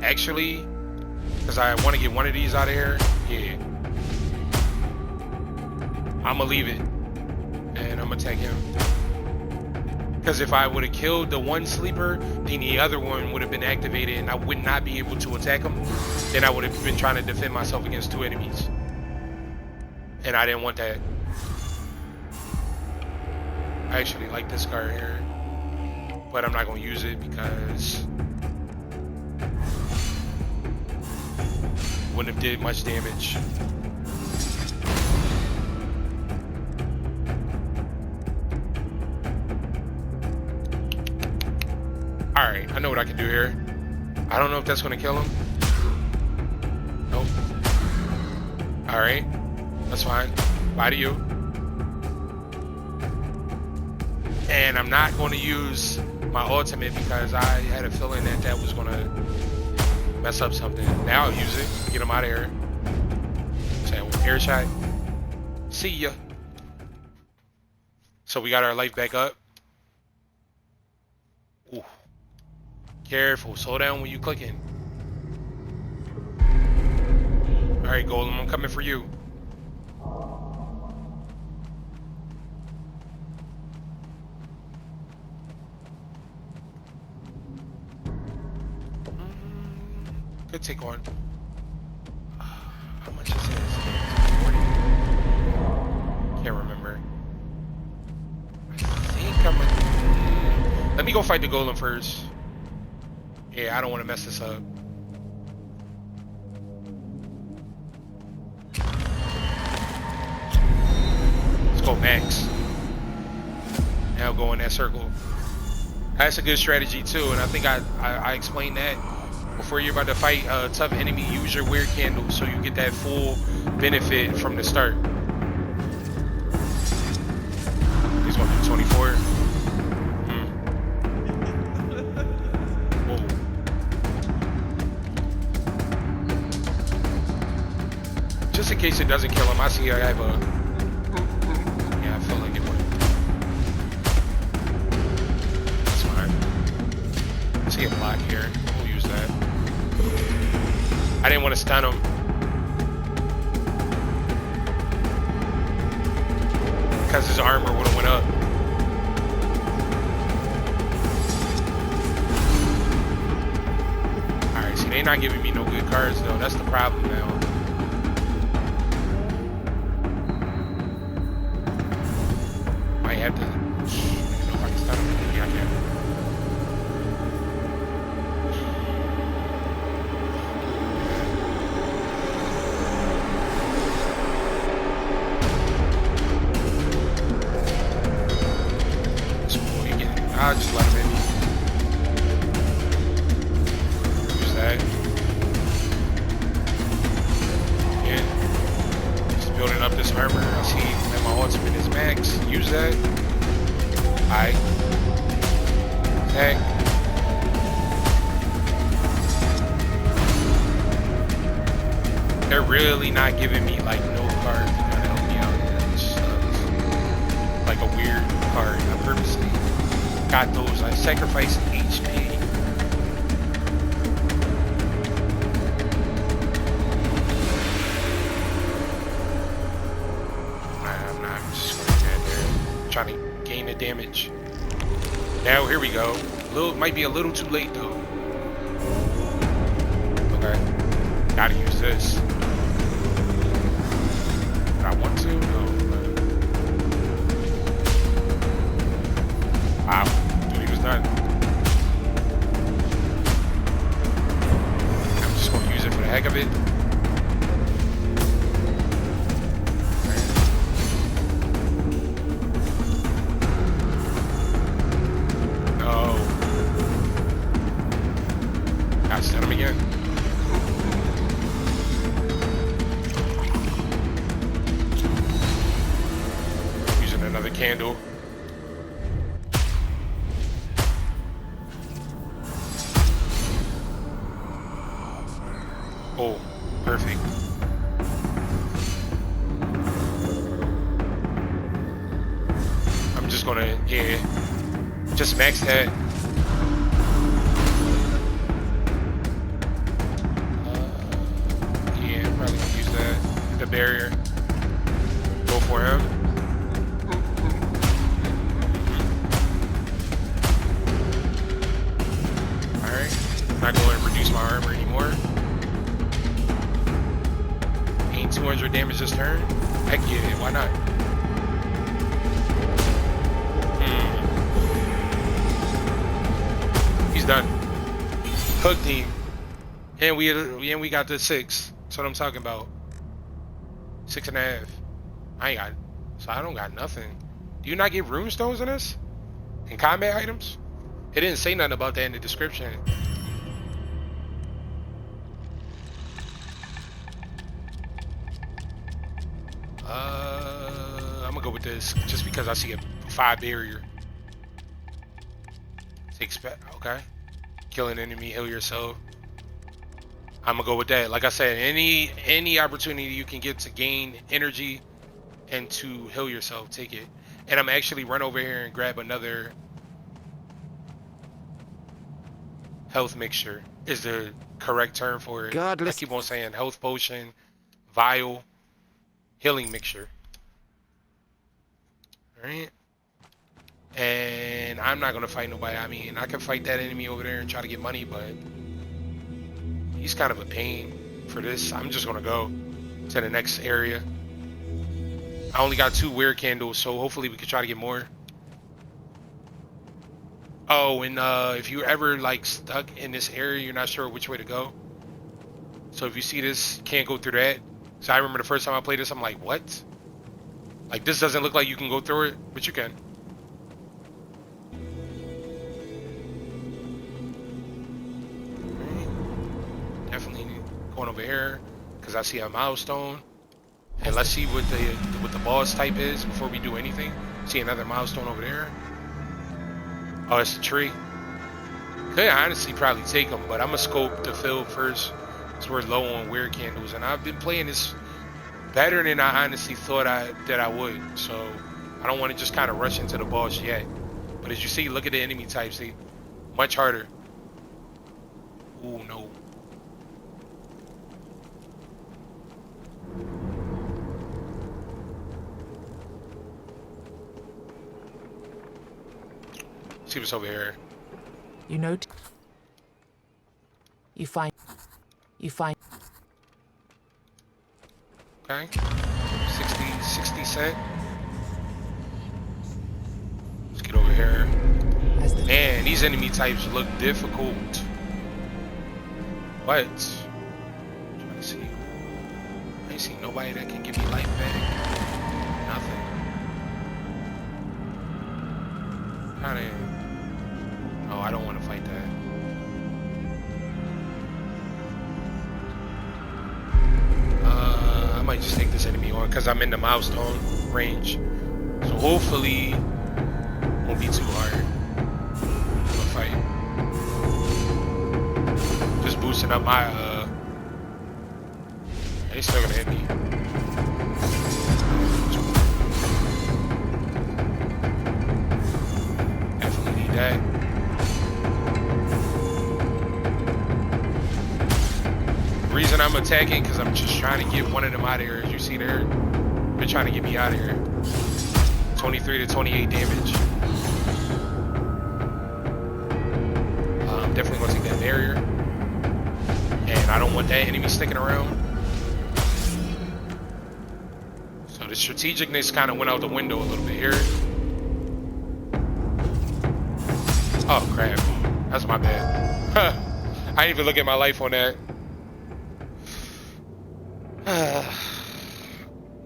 Actually, because I want to get one of these out of here. Yeah. I'm gonna leave it, and I'm gonna take him. Because if I would have killed the one sleeper, then the other one would have been activated, and I would not be able to attack him. Then I would have been trying to defend myself against 2 enemies, and I didn't want that. I actually like this card here, but I'm not gonna use it because it wouldn't have did much damage. Alright, I know what I can do here. I don't know if that's going to kill him. Nope. Alright, that's fine. Bye to you. And I'm not going to use my ultimate because I had a feeling that that was going to mess up something. Now I'll use it. Get him out of here. So, air shot. See ya. So we got our life back up. Ooh. Careful, slow down when you clicking. Alright, Golem, I'm coming for you. Good take on. How much is this? 40? Can't remember. I think I'm gonna... Let me go fight the Golem first. Yeah, I don't want to mess this up. Let's go max. Now go in that circle. That's a good strategy too, and I think I explained that. Before you're about to fight a tough enemy, use your weird candle so you get that full benefit from the start. He's going to do 24. Just in case it doesn't kill him, I see I have a... Yeah, I feel like it would. That's fine. I see a block here. We'll use that. I didn't want to stun him. Because his armor would have went up. Alright, see, they're not giving me no good cards though. That's the problem now. I have to. I don't know if I can stun him. Yeah, I can. I'll just let him in. Use that. Alright. Attack. They're really not giving me like no cards to kind of help me out. That sucks. Like a weird card. I purposely got those. I sacrificed HP. I'm not. I'm just going to get there. Trying to gain the damage. Now here we go. Might be a little too late though. Okay. Gotta use this. I want to? No. Wow. Dude, he was done. I'm just going to use it for the heck of it. No. Gotta set him again. Another candle. Oh, perfect. I'm just gonna, yeah, just max that. Yeah, I'm probably gonna use that. The barrier. Go for him. I'm not going to reduce my armor anymore. Gain 200 damage this turn. Heck yeah, why not? He's done. Hook team. And we got the 6. That's what I'm talking about. 6.5. So I don't got nothing. Do you not get rune stones in this? In combat items? It didn't say nothing about that in the description. I'm gonna go with this just because I see a 5 barrier. Okay. Kill an enemy, heal yourself. I'm gonna go with that. Like I said, any opportunity you can get to gain energy and to heal yourself, take it. And I'm actually run over here and grab another health mixture is the correct term for it. Godless. I keep on saying health potion, vial, healing mixture. Alright. And I'm not gonna fight nobody. I mean, I can fight that enemy over there and try to get money, but he's kind of a pain for this. I'm just gonna go to the next area. I only got 2 weird candles, so hopefully we can try to get more. Oh, and if you're ever like stuck in this area, you're not sure which way to go. So if you see this, you can't go through that. So I remember the first time I played this, I'm like, what? Like, this doesn't look like you can go through it, but you can. Right. Definitely going over here because I see a milestone. And let's see what the boss type is before we do anything. See another milestone over there. Oh, it's the tree. Could honestly probably take them, but I'm gonna scope the field first. So we're low on weird candles, and I've been playing this better than I honestly thought that I would. So I don't want to just kind of rush into the boss yet. But as you see, look at the enemy type. See, much harder. Ooh, no. See what's over here. You note. You find. Okay. 60 cent. Let's get over here. Man, these enemy types look difficult. What? I'm trying to see. I ain't seen nobody that can give me life back. Nothing. Kinda. Oh, I don't want to fight that. I might just take this enemy on because I'm in the milestone range. So hopefully when won't be too hard of a fight. Just boosting up my they still gonna hit me. Definitely need that. The reason I'm attacking because I'm just trying to get one of them out of here. As you see there, they're trying to get me out of here. 23 to 28 damage. Definitely gonna take that barrier. And I don't want that enemy sticking around. So the strategicness kind of went out the window a little bit here. Oh crap. That's my bad. I didn't even look at my life on that.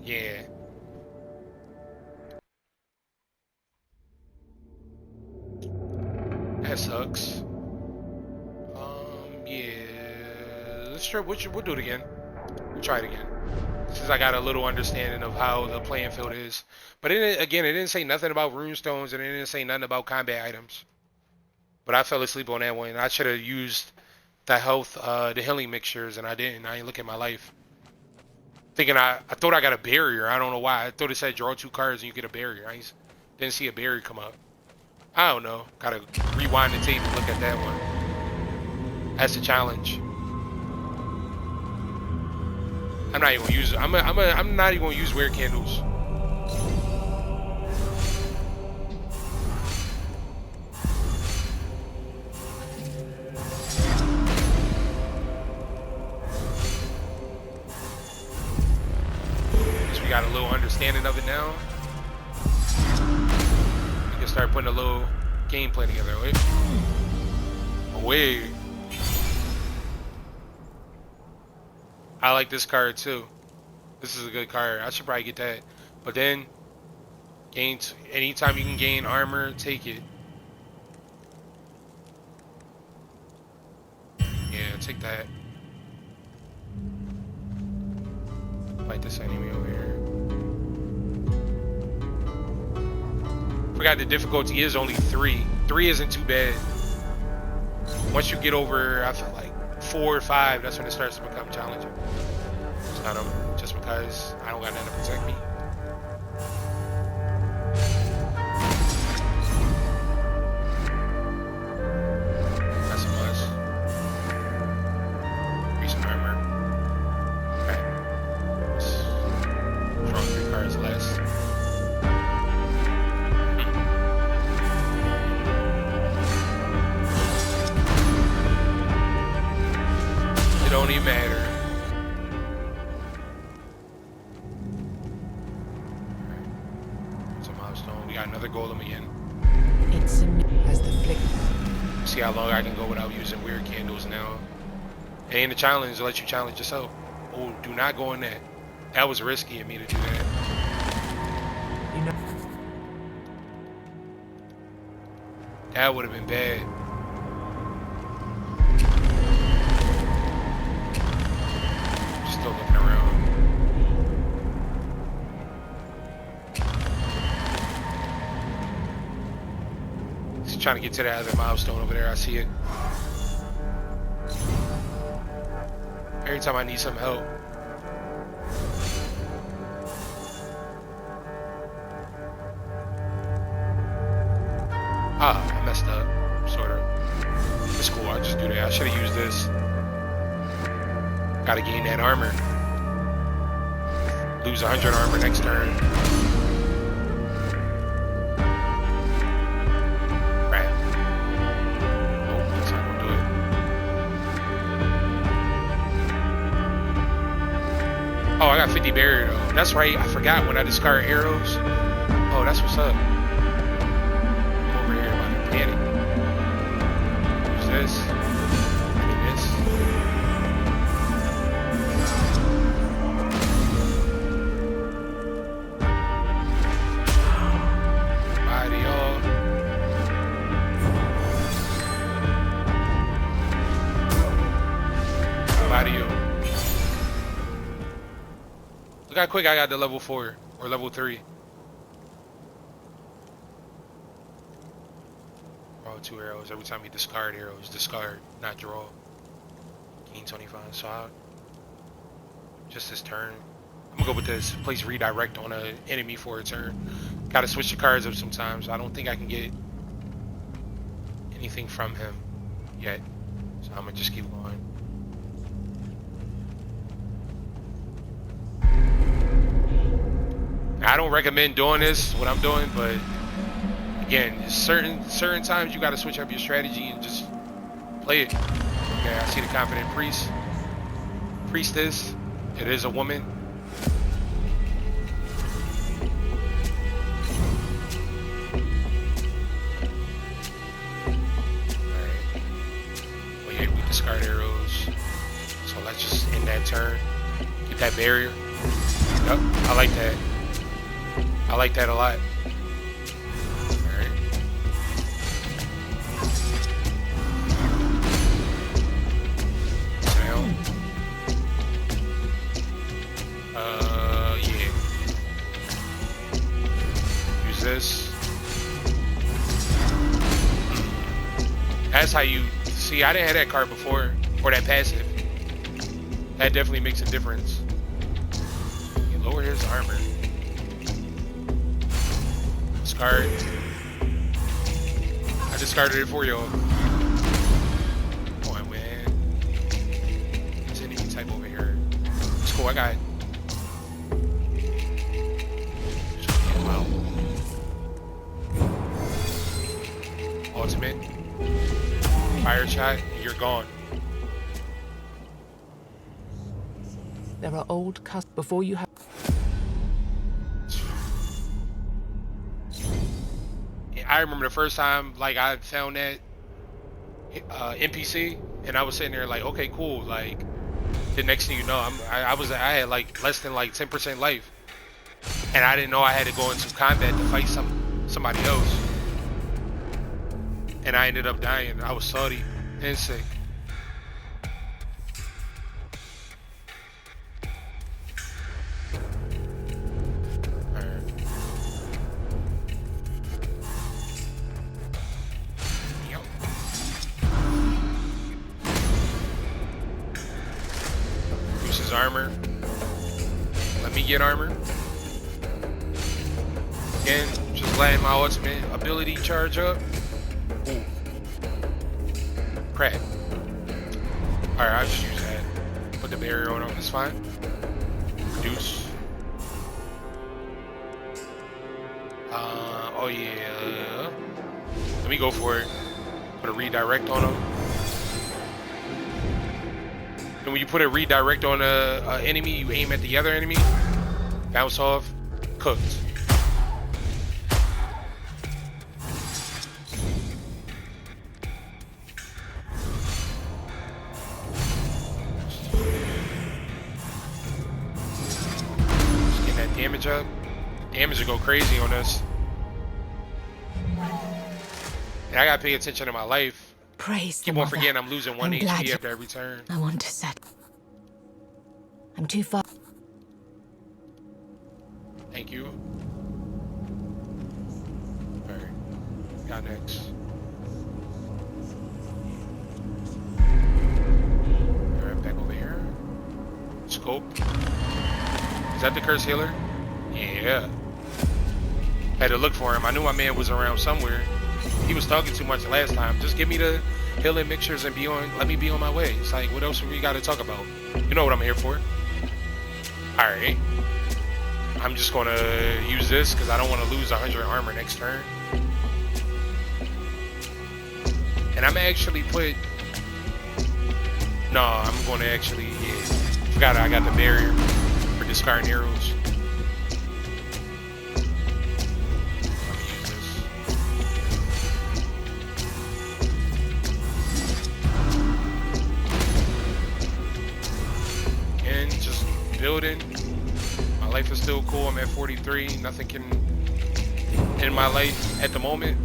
Yeah. That sucks. Yeah. Let's try. We'll do it again. We'll try it again. Since I got a little understanding of how the playing field is. But it didn't say nothing about runestones and it didn't say nothing about combat items. But I fell asleep on that one. I should have used the health, the healing mixtures, and I didn't. I didn't look at my life. Thinking I thought I got a barrier. I don't know why. I thought it said draw 2 cards and you get a barrier. I didn't see a barrier come up. I don't know. Gotta rewind the tape and look at that one. That's the challenge. I'm not even gonna use. I'm not even gonna use weird candles. Guess we got a little understanding of it now. We can start putting a little gameplay together. Wait. I like this card too. This is a good card. I should probably get that. But then, anytime you can gain armor, take it. Yeah, take that. Fight this enemy over here. Forgot the difficulty is only 3. 3 isn't too bad. Once you get over, I feel like 4 or 5, that's when it starts to become challenging. It's not just because I don't got nothing to protect me. That's a must. Recent armor. Okay. Draw 3 cards less. It don't even matter. It's a milestone. We got another golem again. It's as the flick. See how long I can go without using weird candles now. And the challenge to let you challenge yourself. Oh, do not go in that. That was risky of me to do that. You know. That would have been bad. Still looking around. Just trying to get to that other milestone over there. I see it. Every time I need some help. Ah, I messed up. Sort of. It's cool. I'll just do that. I should have used this. Gotta gain that armor. Lose 100 armor next turn. Right. Nope, that's not gonna do it. Oh, I got 50 barrier though. That's right, I forgot when I discard arrows. Oh, that's what's up. I'm over here about to panic. Use this. And this. Look how quick I got to level 4 or level 3. with 2 arrows. Every time you discard arrows, discard, not draw. Gain 25. So just this turn. I'm gonna go with this. Place redirect on an enemy for a turn. Gotta switch the cards up sometimes. I don't think I can get anything from him yet. So I'm gonna just keep going. I don't recommend doing this, what I'm doing, but again, certain times you gotta switch up your strategy and just play it. Okay, I see the confident priest. Priestess. It is a woman. We discard arrows, so let's just end that turn. Get that barrier. Yep, I like that. I like that a lot. Alright. Sound. Yeah. Use this. That's how you see. I didn't have that card before, or that passive. That definitely makes a difference. You lower his armor. Discard. I discarded it for you. Come on, man. This enemy type over here. It's cool. I got it. Wow. Ultimate. Fire shot. You're gone. There are old before you have. I remember the first time, like, I found that NPC, and I was sitting there like, okay, cool. Like, the next thing you know, I had like less than like 10% life, and I didn't know I had to go into combat to fight somebody else, and I ended up dying. I was salty and sick. Armor. Let me get armor. Again, just letting my ultimate ability charge up. Ooh. Crap. Alright, I'll just use that. Put the barrier on him, that's fine. Reduce. Oh yeah. Let me go for it. Put a redirect on him. And when you put a redirect on a enemy, you aim at the other enemy, bounce off, cooked. Just getting that damage up. Damage will go crazy on us. And I gotta pay attention to my life. Praise Keep on forgetting I'm losing 1 HP after every turn. I want to set. I'm too far. Thank you. Alright. Got next. Alright, back over here. Scope. Is that the curse healer? Yeah. Had to look for him. I knew my man was around somewhere. He was talking too much last time. Just give me the healing mixtures and let me be on my way. It's like, what else we got to talk about? You know what I'm here for. Alright. I'm just going to use this because I don't want to lose 100 armor next turn. And I'm actually put... No, I'm going to actually... Yeah. Forgot I got the barrier for discarding arrows. Building. My life is still cool. I'm at 43. Nothing can end my life at the moment.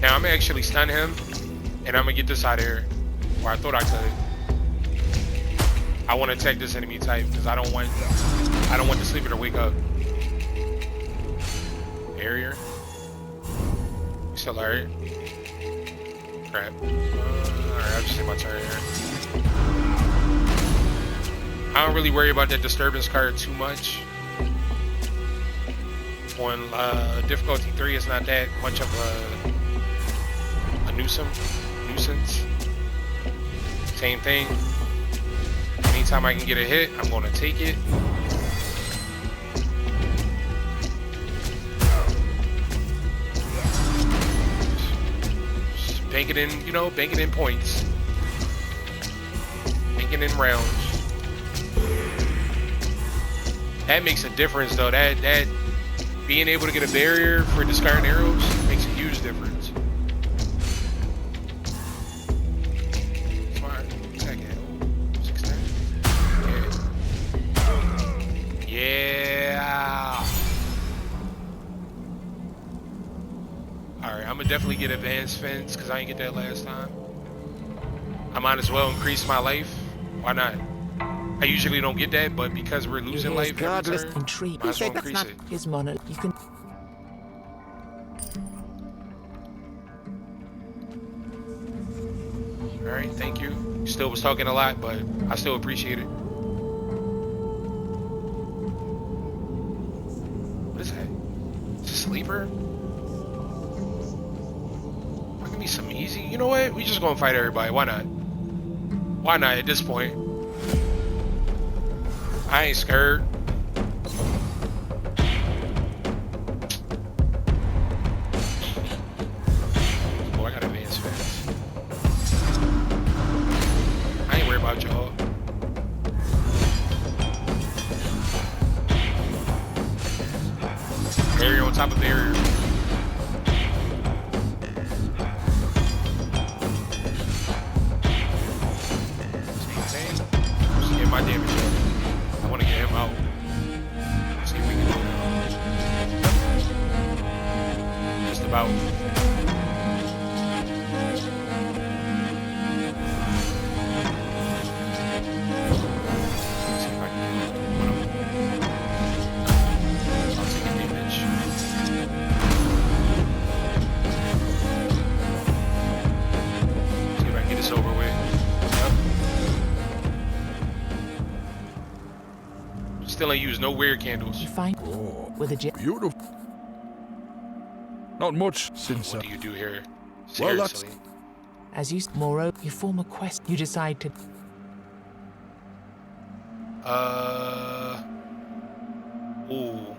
Now I'm gonna actually stun him, and I'm gonna get this out of here. Or I thought I could. I want to attack this enemy type because I don't want the sleeper to wake up. Barrier. still alright. Crap. Alright, I'll just take my turn here. I don't really worry about that disturbance card too much. On difficulty 3, it's not that much of a nuisance. Same thing. Anytime I can get a hit, I'm gonna take it. Just bank it in, you know, bank it in points. Bank it in rounds. That makes a difference though. That being able to get a barrier for discarding arrows makes a huge difference. Smart. Second. 610. Yeah. Alright, I'm gonna definitely get advanced fence because I didn't get that last time. I might as well increase my life. Why not? I usually don't get that, but because we're losing life every turn, intrigue. might as well increase it. His monarch, you can. All right, thank you. You still was talking a lot, but I still appreciate it. What is that? It's a sleeper? Give me some easy. You know what? We just gonna fight everybody. Why not? Why not at this point? I ain't scared. Oh, I got advanced fast. I ain't worried about y'all. Barrier on top of barrier. Same thing. Just get my damage up. I want to get him out. See if we can do it. Just about. See if I can kill one of them. I'll take a damage. See if I can get this over with. Yep. Still ain't use no weird candles. You find with a jet. Beautiful. Not much since. What do you do here? Well, that's- Seriously. As you moreover, you form a quest. You decide to. Ooh.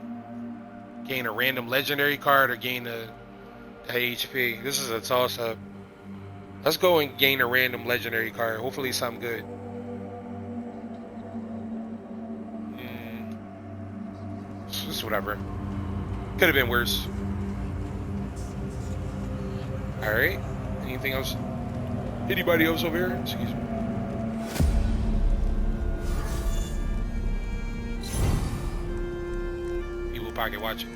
Gain a random legendary card or gain a HP. This is a toss up. Let's go and gain a random legendary card. Hopefully something good. Just whatever. Could have been worse. Alright. Anything else? Anybody else over here? Excuse me. People pocket watching.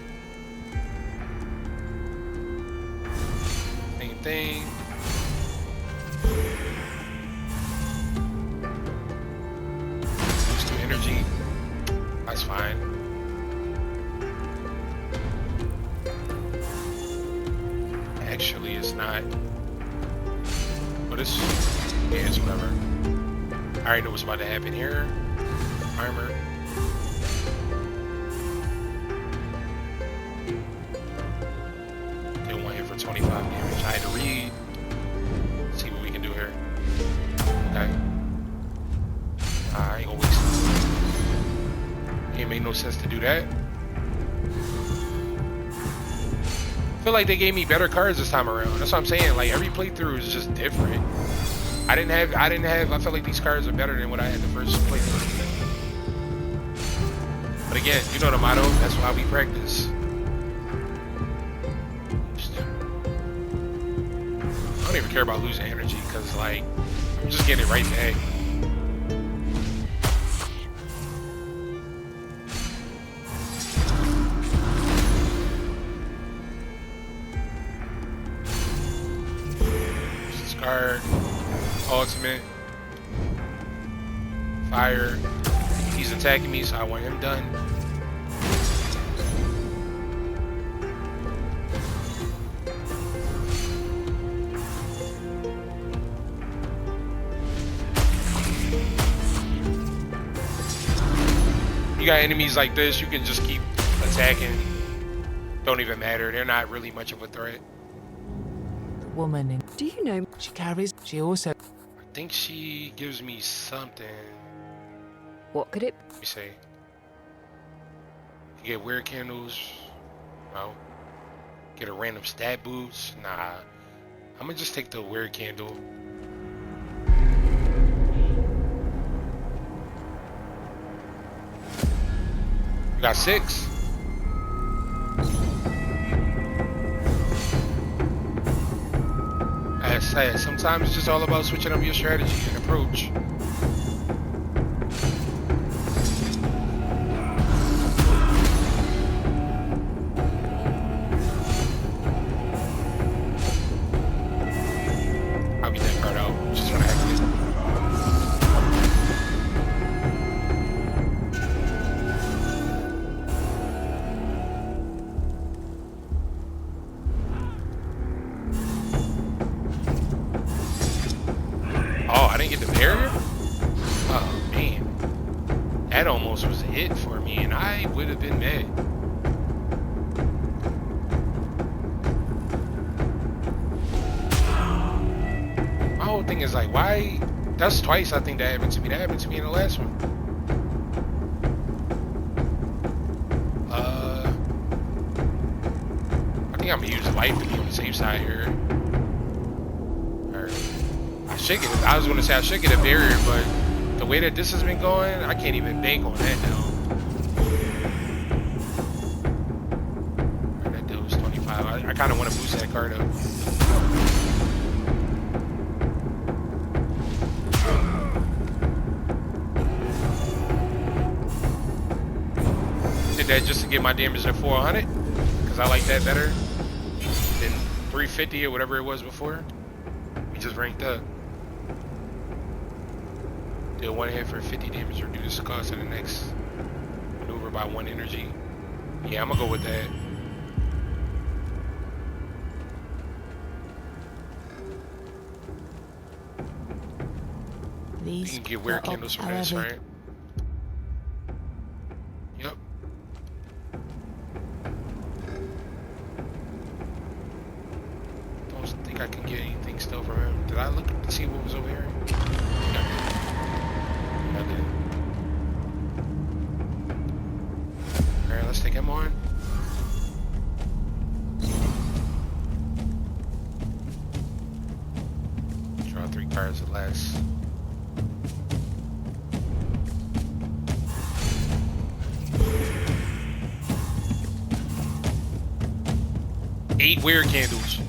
Same thing. Boost to energy. That's fine. Actually, it's not. But it's, yeah, it's whatever. I already know what's about to happen here. Armor. Did one hit for 25 damage. I had to read. See what we can do here. Okay. I ain't gonna waste it. Ain't make no sense to do that. I feel like they gave me better cards this time around. That's what I'm saying. Like every playthrough is just different. I felt like these cards are better than what I had the first playthrough. But again, you know the motto, that's why we practice. I don't even care about losing energy because like I'm just getting it right back. Card, ultimate, fire. He's attacking me, so I want him done. You got enemies like this, you can just keep attacking. Don't even matter. They're not really much of a threat. The woman in. Do you know? She carries. She also. I think she gives me something. What could it? Let me see. You get weird candles. No. Get a random stat boost. Nah. I'm gonna just take the weird candle. You got 6. As I said, sometimes it's just all about switching up your strategy and approach. I'll get that card out just for the heck of it. Oh, I didn't get the barrier? Oh, man. That almost was it for me, and I would have been mad. My whole thing is like, why? That's twice I think that happened to me. That happened to me in the last one. I think I'm gonna use life to be on the safe side here. I should get it. I was gonna say I should get a barrier, but the way that this has been going, I can't even bank on that now. That deal was 25. I kind of want to boost that card up. Did that just to get my damage to 400, because I like that better than 350 or whatever it was before. We just ranked up. Deal 1 hit for 50 damage, reduce the cost of the next maneuver by 1 energy. Yeah, I'm gonna go with that. These. You can get weird candles from this, right? Yep. Don't think I can get anything still from him. Did I look to see what was over here? Nothing. Alright, let's take him on. Draw 3 cards at last. Eight weird candles.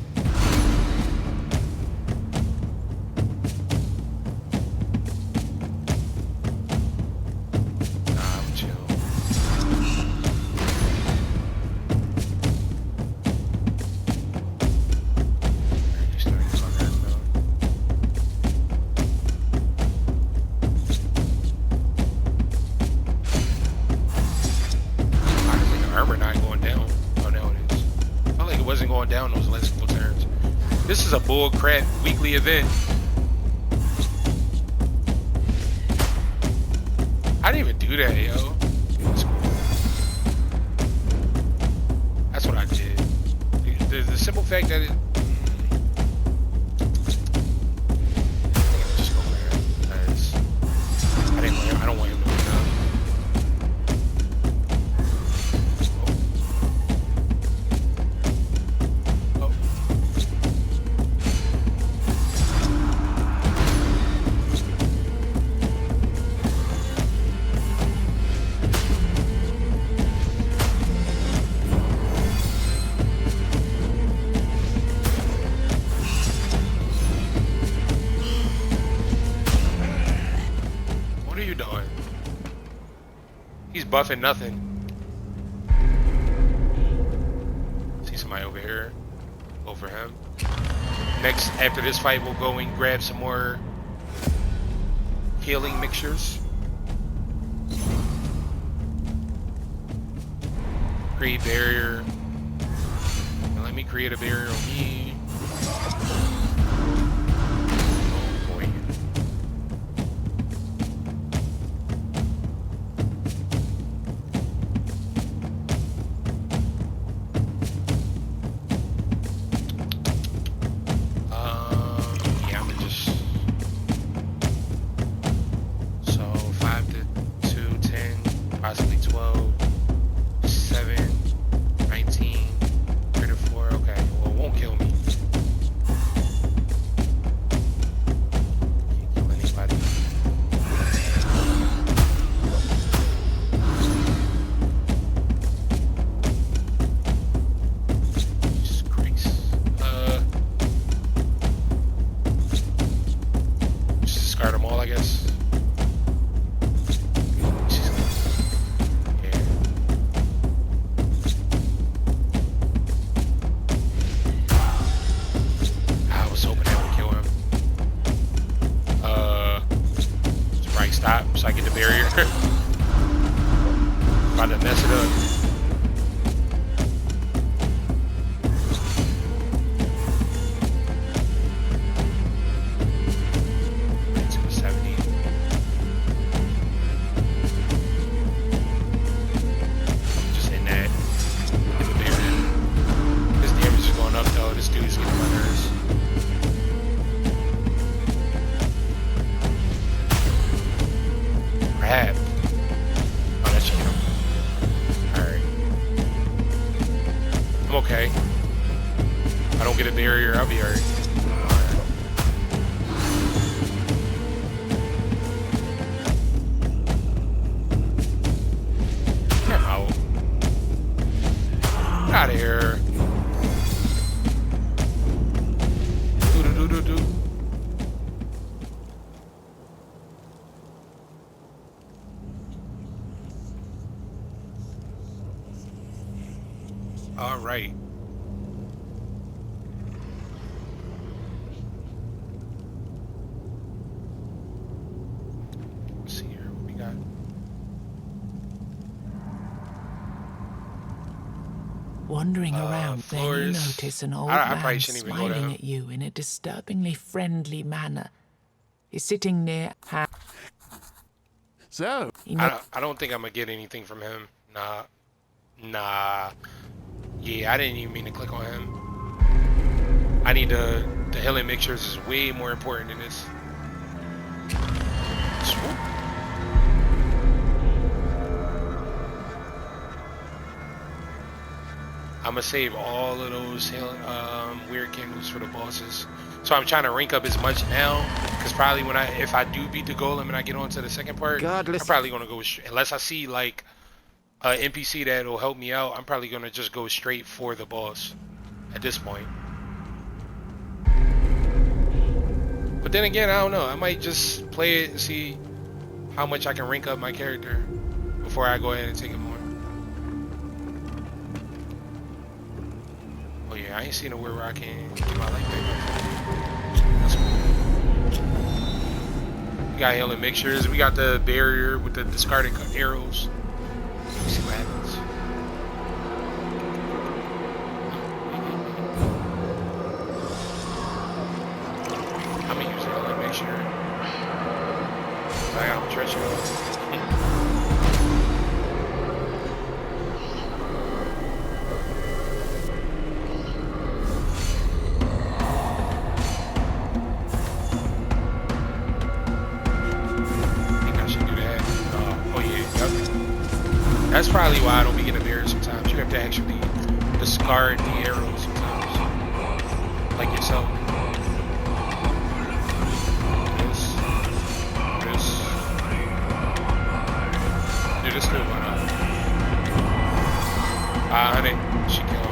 This is a bull crap weekly event. I didn't even do that, yo. That's what I did. The simple fact that it. Just go there, because I don't want him to wake up. Buffing nothing. See somebody over here. Go for him. Next, after this fight, we'll go and grab some more healing mixtures. Create barrier. Now let me create a barrier on me. Oh boy. About to mess it up. 270. Just in that. In the barrier. His damage is going up though. This dude's getting my nerves. Crap. Oh, that should hit him. Alright. I'm okay. If I don't get a barrier, I'll be alright. I'm out. Get out of here. Do. All right. Let's see here what we got. Wandering around, then you floors. notice an old I probably man shouldn't even go smiling down. at you in a disturbingly friendly manner. He's sitting near. So, He I don't think I'm gonna get anything from him. Nah. Yeah, I didn't even mean to click on him. I need the healing mixtures is way more important than this. Swoop. I'm gonna save all of those weird candles for the bosses. So I'm trying to rank up as much now, because probably if I do beat the golem and I get on to the second part, I'm probably gonna go unless I see like an NPC that'll help me out. I'm probably gonna just go straight for the boss at this point. But then again, I don't know. I might just play it and see how much I can rank up my character before I go ahead and take him on. Oh yeah, I ain't seen nowhere where I can get my life back up. That's cool. We got healing mixtures. We got the barrier with the discarded arrows. Let's see what happens. I'm gonna use the healing mixture. I got my treasure. That's probably why I don't be getting a barrier sometimes. You have to actually discard the arrows sometimes. Like yourself. This. Dude, this still went up. 500. She killed him.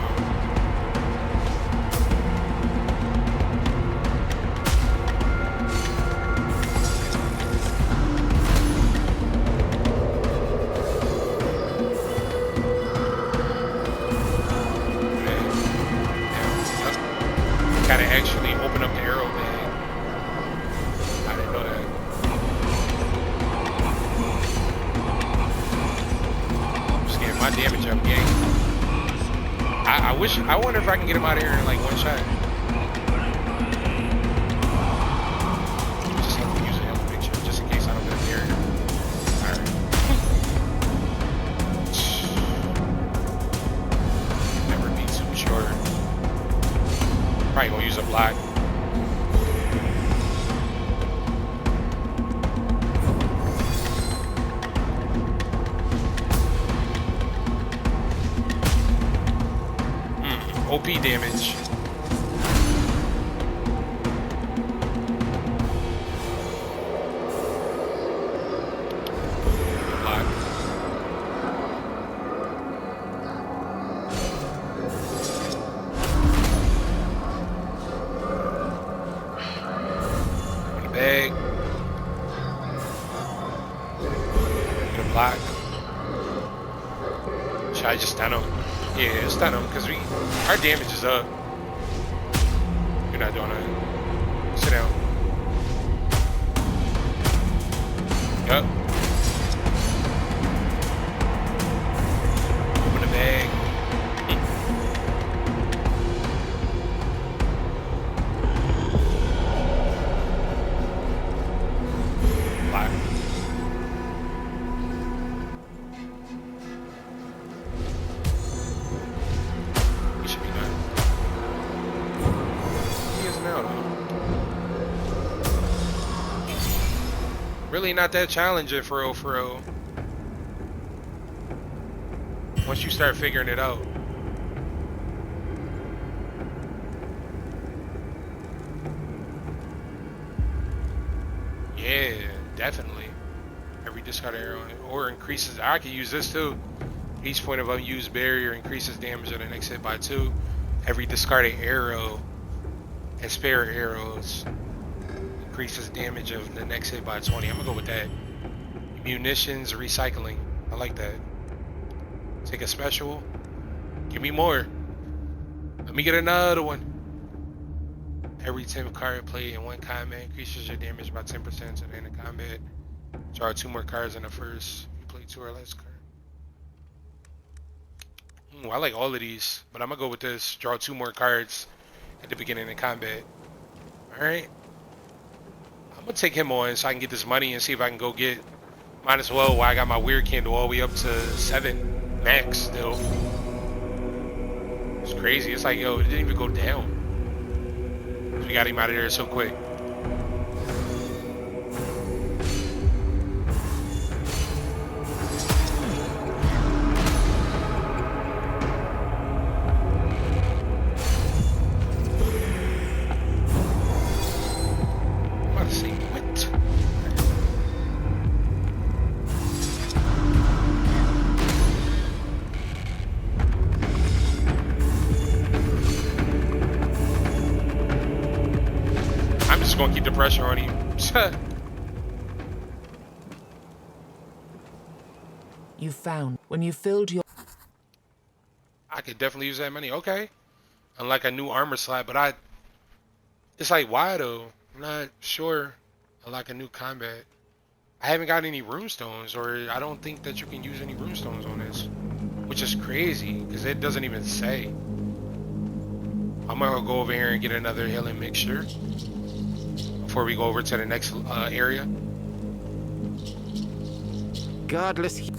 Gotta actually open up the arrow bag. I didn't know that. I'm just getting my damage up, gang. I wonder if I can get him out of here in like one shot. Just have to use a healing picture just in case I don't get a barrier. Alright. Never be too short. Probably gonna use a block. OP damage. Block. Bag. Get a block. Should I just stun him? Yeah, stun him because our damage is up. You're not doing that. Sit down. Yup. bag. Black. We should be done. He is now, though. Really not that challenging for real, for real. Once you start figuring it out. Yeah, definitely. Every discarded arrow or increases. I could use this too. Each point of unused barrier increases damage on the next hit by 2. Every discarded arrow and spare arrows increases damage of the next hit by 20. I'm gonna go with that. Munitions recycling. I like that. Take a special. Give me more. Let me get another one. Every 10 card played in one combat increases your damage by 10% to the end of combat. Draw 2 more cards in the first. You play 2 or less cards. I like all of these, but I'm gonna go with this. Draw 2 more cards at the beginning of combat. Alright. I'm gonna take him on so I can get this money and see if I can go get. Might as well while I got my weird candle all the way up to 7 max still. It's crazy. It's like, yo, it didn't even go down. We got him out of there so quick. I'm about to say, what? Gonna keep the pressure on you. You found when you filled your. I could definitely use that money. Okay. Unlike a new armor slot, but it's like, why though? I'm not sure. Unlike a new combat. I haven't got any runestones, or I don't think that you can use any runestones on this, which is crazy because it doesn't even say. I'm gonna go over here and get another healing mixture before we go over to the next area. Godless.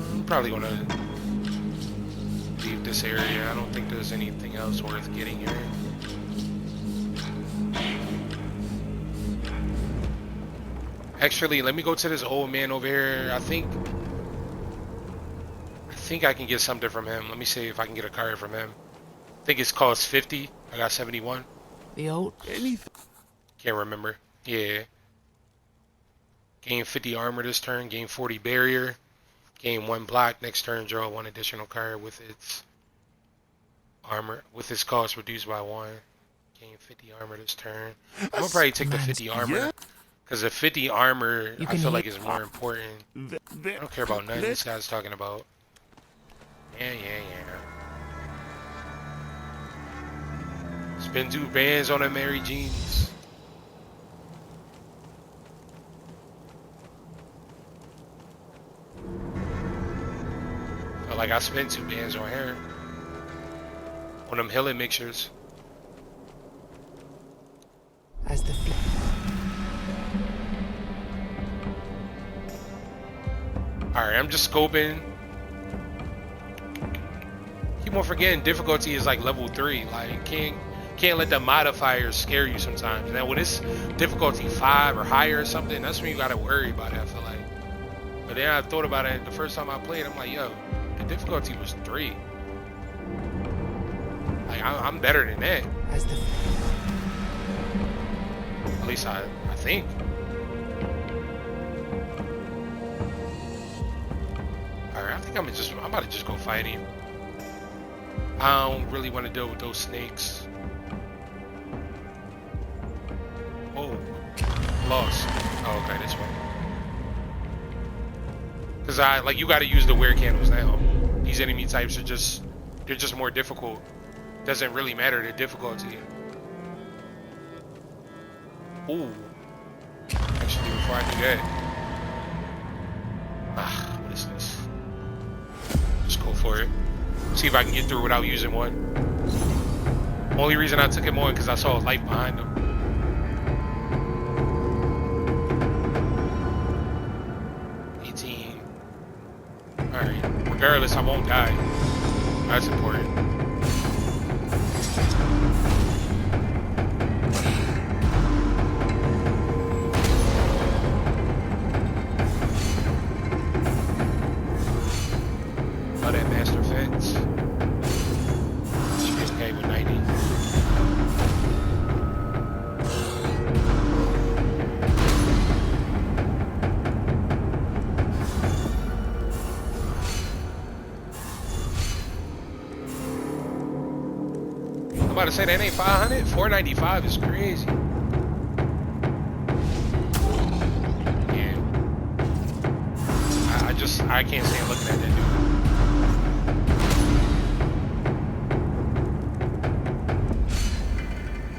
I'm probably gonna leave this area. I don't think there's anything else worth getting here. Actually, let me go to this old man over here. I think I can get something from him. Let me see if I can get a card from him. I think it's cost 50. I got 71. The old. Anything. Can't remember. Yeah. Gain 50 armor this turn. Gain 40 barrier. Gain 1 block. Next turn, draw 1 additional card with its armor. With its cost reduced by 1. Gain 50 armor this turn. I'm gonna probably take the 50 armor. Because the 50 armor, I feel like is more important. I don't care about none this guy's talking about. Yeah. Spend 2 bands on a Mary Jeans. Felt like I spent 2 bands on her. On them healing mixtures. As the. Alright, I'm just scoping. Keep on forgetting difficulty is like level 3. Like can't let the modifiers scare you sometimes. Now when it's difficulty 5 or higher or something, that's when you gotta worry about it, I feel like. But then I thought about it the first time I played, I'm like, yo, the difficulty was 3. Like I'm better than that. As the. At least I think. Alright, I think I'm about to just go fight him. I don't really want to deal with those snakes. Oh, lost. Oh, okay, this one. Cause you got to use the weird candles now. These enemy types are they're just more difficult. Doesn't really matter the difficulty. Ooh. Actually, before I do that. What is this? Just go for it. See if I can get through without using one. Only reason I took him on because I saw a light behind him. Alright, regardless, I won't die. That's important. Oh, that master fence. Should be okay with 90. I'm about to say that ain't 500. 495 is crazy. Yeah. I can't stand looking at that dude.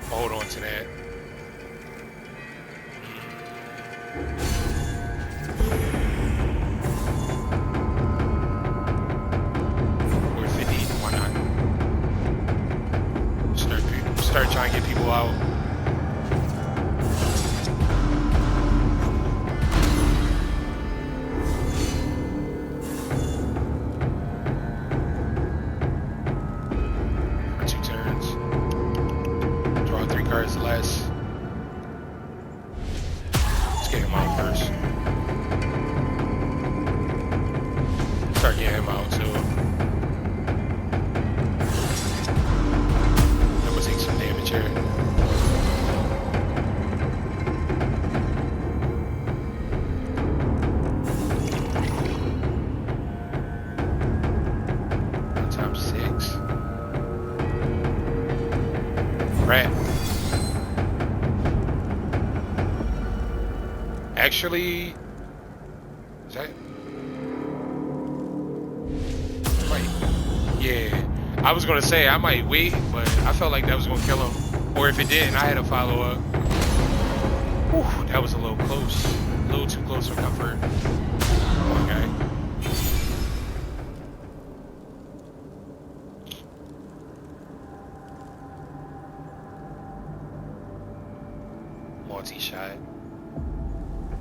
Hold on to that. 450. Why not? Start trying to get people out. For 2 turns. Draw 3 cards less. Let's get him out first. Start getting him out too. Some damage here. Times 6. Rat. Actually, is that? Right. Yeah. I was gonna say I might wait, but I felt like that was gonna kill him. Or if it didn't, I had to follow up. Whew, that was a little close. A little too close for comfort. Okay. Multi-shot.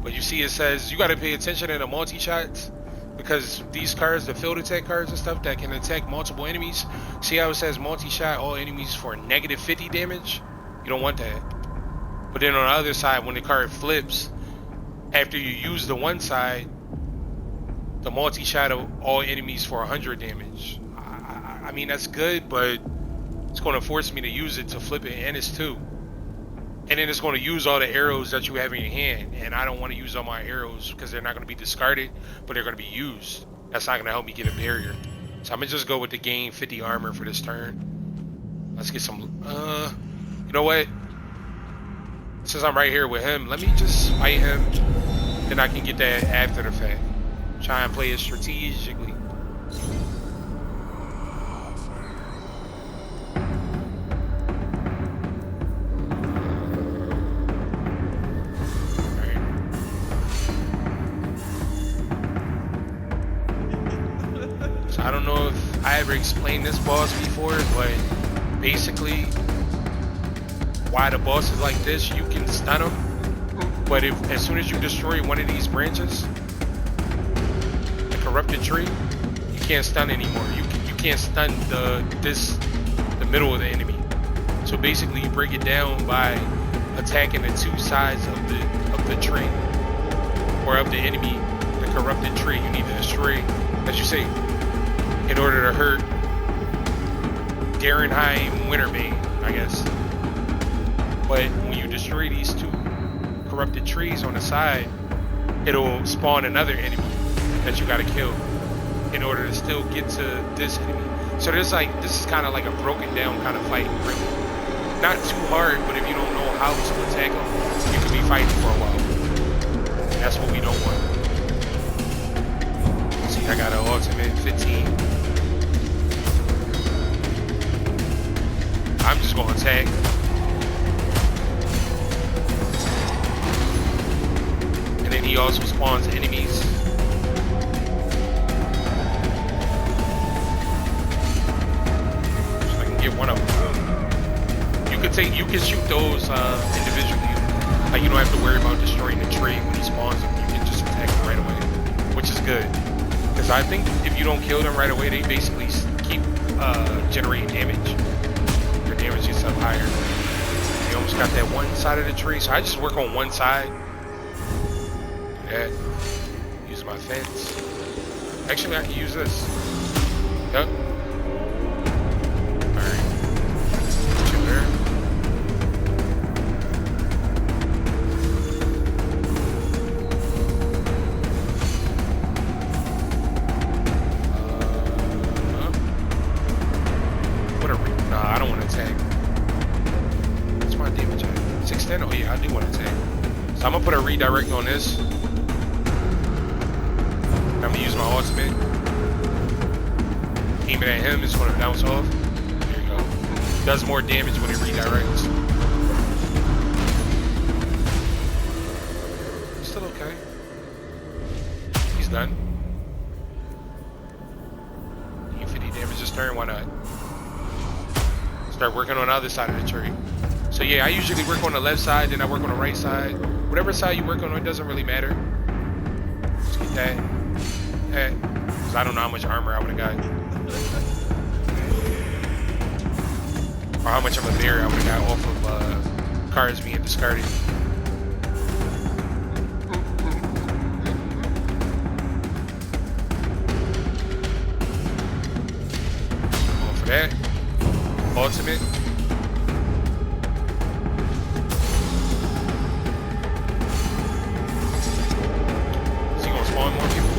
But you see it says you gotta pay attention in the multi-shots. Because these cards, the field attack cards and stuff that can attack multiple enemies, see how it says multi-shot, all enemies for negative 50 damage? You don't want that. But then on the other side, when the card flips, after you use the one side, the multi-shot of all enemies for 100 damage. I mean, that's good, but it's going to force me to use it to flip it, and it's 2. And then it's going to use all the arrows that you have in your hand. And I don't want to use all my arrows because they're not going to be discarded, but they're going to be used. That's not going to help me get a barrier. So I'm going to just go with the gain 50 armor for this turn. Let's get some... you know what? Since I'm right here with him, let me just fight him. Then I can get that after the fact. Try and play it strategically. I don't know if I ever explained this boss before, but basically why the boss is like this, you can stun him, but if as soon as you destroy one of these branches, the corrupted tree, you can't stun anymore. You can't stun the middle of the enemy. So basically you break it down by attacking the 2 sides of the tree or of the enemy, the corrupted tree. You need to destroy, as you say, in order to hurt Garenheim Winterbane, I guess. But when you destroy these 2 corrupted trees on the side, it'll spawn another enemy that you gotta kill in order to still get to this enemy. So this is kind of like a broken down kind of fight. Not too hard, but if you don't know how to attack them, you could be fighting for a while. And that's what we don't want. See, I got an ultimate 15. I'm just gonna attack. he also spawns enemies. So I can get one of them. You can shoot those individually. Like you don't have to worry about destroying the tree when he spawns them. You can just attack them right away, which is good. Because I think if you don't kill them right away, they basically keep generating damage. Their damage gets up higher. You almost got that one side of the tree, so I just work on one side. Do that. Use my fence. Actually, I can use this. Yep. Alright. Chill there. Nah, I don't want to attack. What's my damage at? 610? Oh yeah, I do want to attack. So I'm gonna put a redirect on this. I'm gonna use my ultimate. Aim it at him, it's gonna bounce off. There you go. Does more damage when it redirects. Still okay. He's done. 50 damage this turn, why not? Start working on the other side of the tree. So yeah, I usually work on the left side, then I work on the right side. Whatever side you work on, it doesn't really matter. Just get that. Because I don't know how much armor I would have got. Or how much of a barrier I would have got off of cards being discarded. Going for that. Ultimate. Is he gonna spawn more people?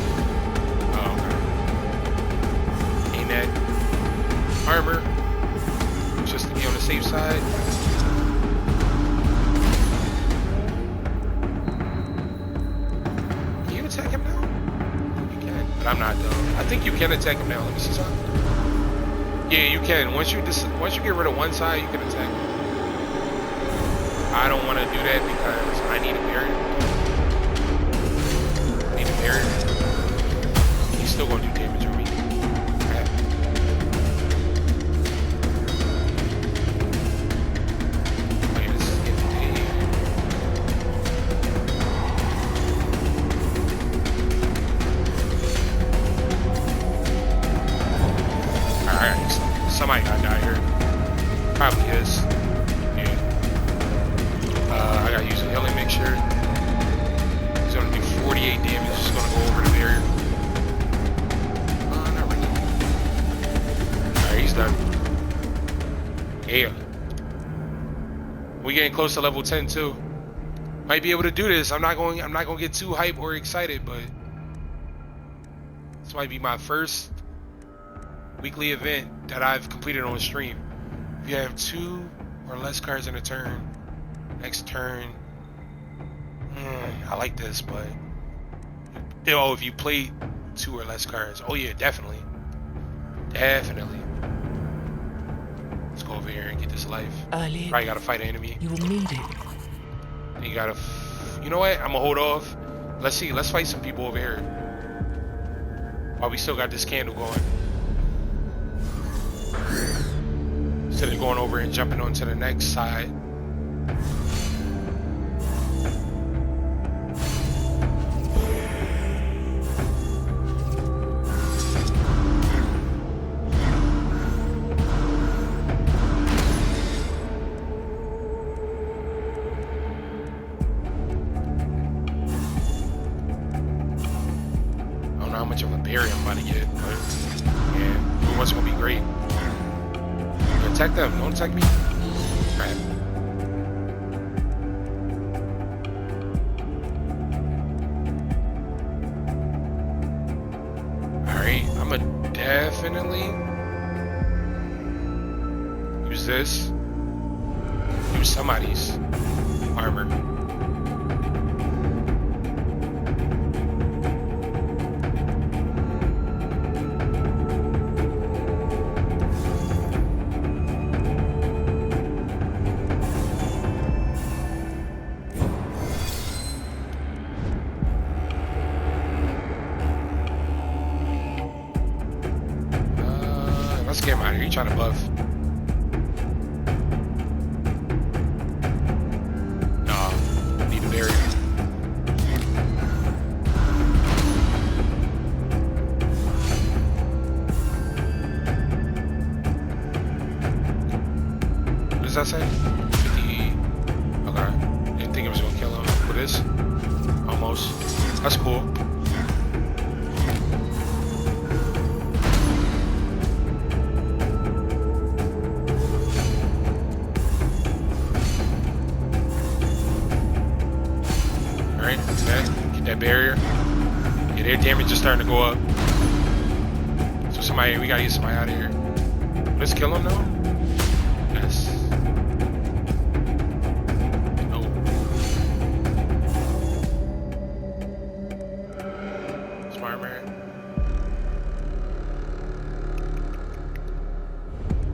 Oh, okay. Aim that armor. Just to be on the safe side. Can you attack him now? You can, but I'm not though. I think you can attack him now. Let me see something. Yeah, you can. Once you get rid of one side, you can attack. I don't want to do that because I need a barrier. I need a barrier. He's still gonna do damage on me. Okay. Okay, this is getting Alright, somebody gotta die here. Probably is. Yeah. I gotta use a healing mixture. He's gonna do 48 damage. Just gonna go over the barrier. Not really. Alright, he's done. Yeah. We getting close to level 10 too. Might be able to do this. I'm not gonna get too hyped or excited, but this might be my first weekly event that I've completed on stream. If you have 2 or less cards in a turn, next turn, I like this, but oh, if you play 2 or less cards, oh yeah, definitely. Let's go over here and get this life. Early. Probably gotta fight an enemy. You will need it. You gotta, you know what? I'm gonna hold off. Let's see. Let's fight some people over here while we still got this candle going. Instead of going over and jumping onto the next side. I don't know how much of a berry I'm about to get, but yeah, what's gonna be great. Attack them, don't attack me. Crap. Alright, I'ma definitely use this. Use somebody's armor. get him out of here. He's trying to buff. No, need a barrier. What does that say? 50. Okay. Didn't think it was gonna kill him with this. Almost. That's cool. Alright, okay. Get that barrier. Yeah, their damage is starting to go up. So somebody, we gotta get somebody out of here. Let's kill him though. Yes. No. Smart man.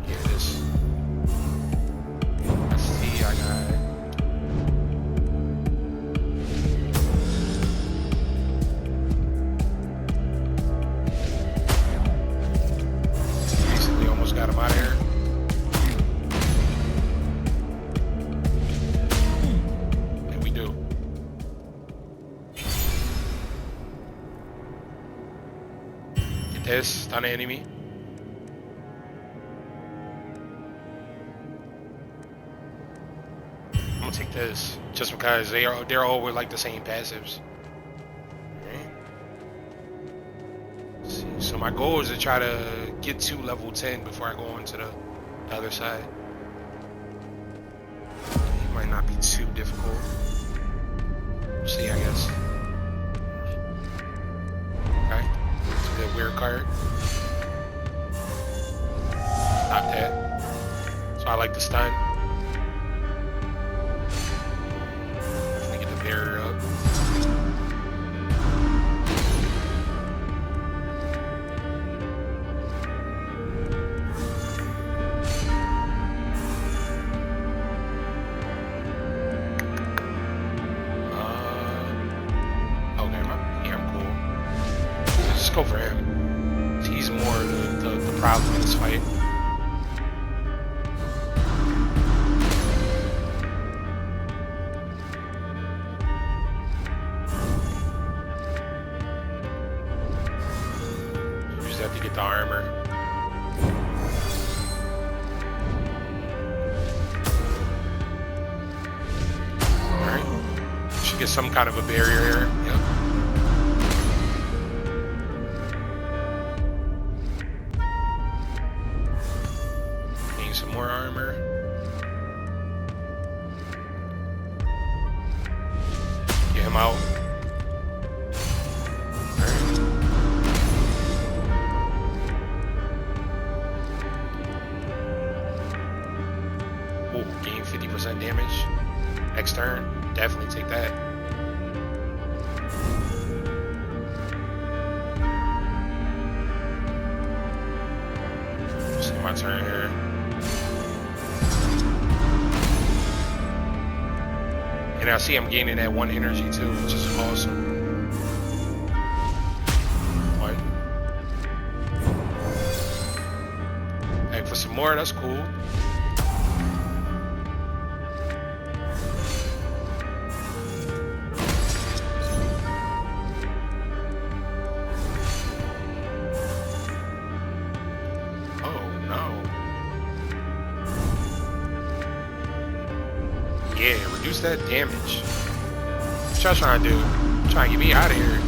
Here it is. Let's see, I got it. Basically almost got him out of here. And we do. Get this, stun the enemy. I'm gonna take this just because they're all with like the same passives. Alright. Let's see. So my goal is to try to get to level 10 before I go on to the other side. It might not be too difficult. We'll see, I guess. Okay. It's a good weird card. Not that. So I like the stun. Definitely get the barrier up. Okay, yeah, I'm cool. Just go for him. He's more the problem in this fight. We just have to get the armor. Alright. Should get some kind of a barrier here. Yep. Gain some more armor. Get him out. Alright. Ooh, gain 50% damage. Next turn, definitely take that. See my turn here. And I see I'm gaining that 1 energy too, which is awesome. What? Hey, for some more, that's cool. Yeah, reduce that damage. What y'all trying to do? Trying to get me out of here.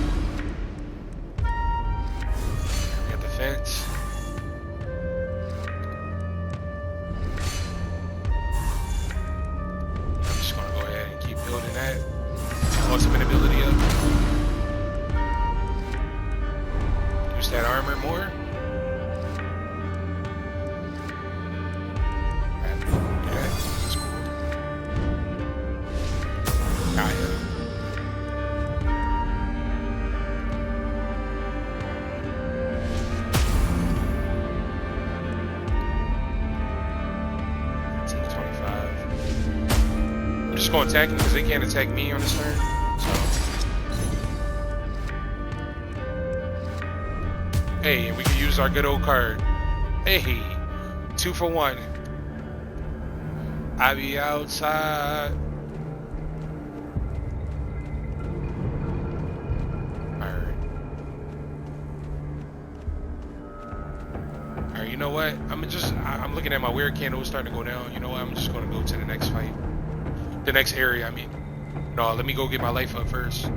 Got the fence. I'm just gonna go ahead and keep building that. Ultimate ability up. Use that armor more. I'm just gonna attack them because they can't attack me on this turn. So, hey, we can use our good old card. Hey. 2 for 1. I be outside. Alright, you know what? I'm looking at my weird candle starting to go down. You know what? I'm just gonna go to the next fight. The next area, I mean. No, let me go get my life up first.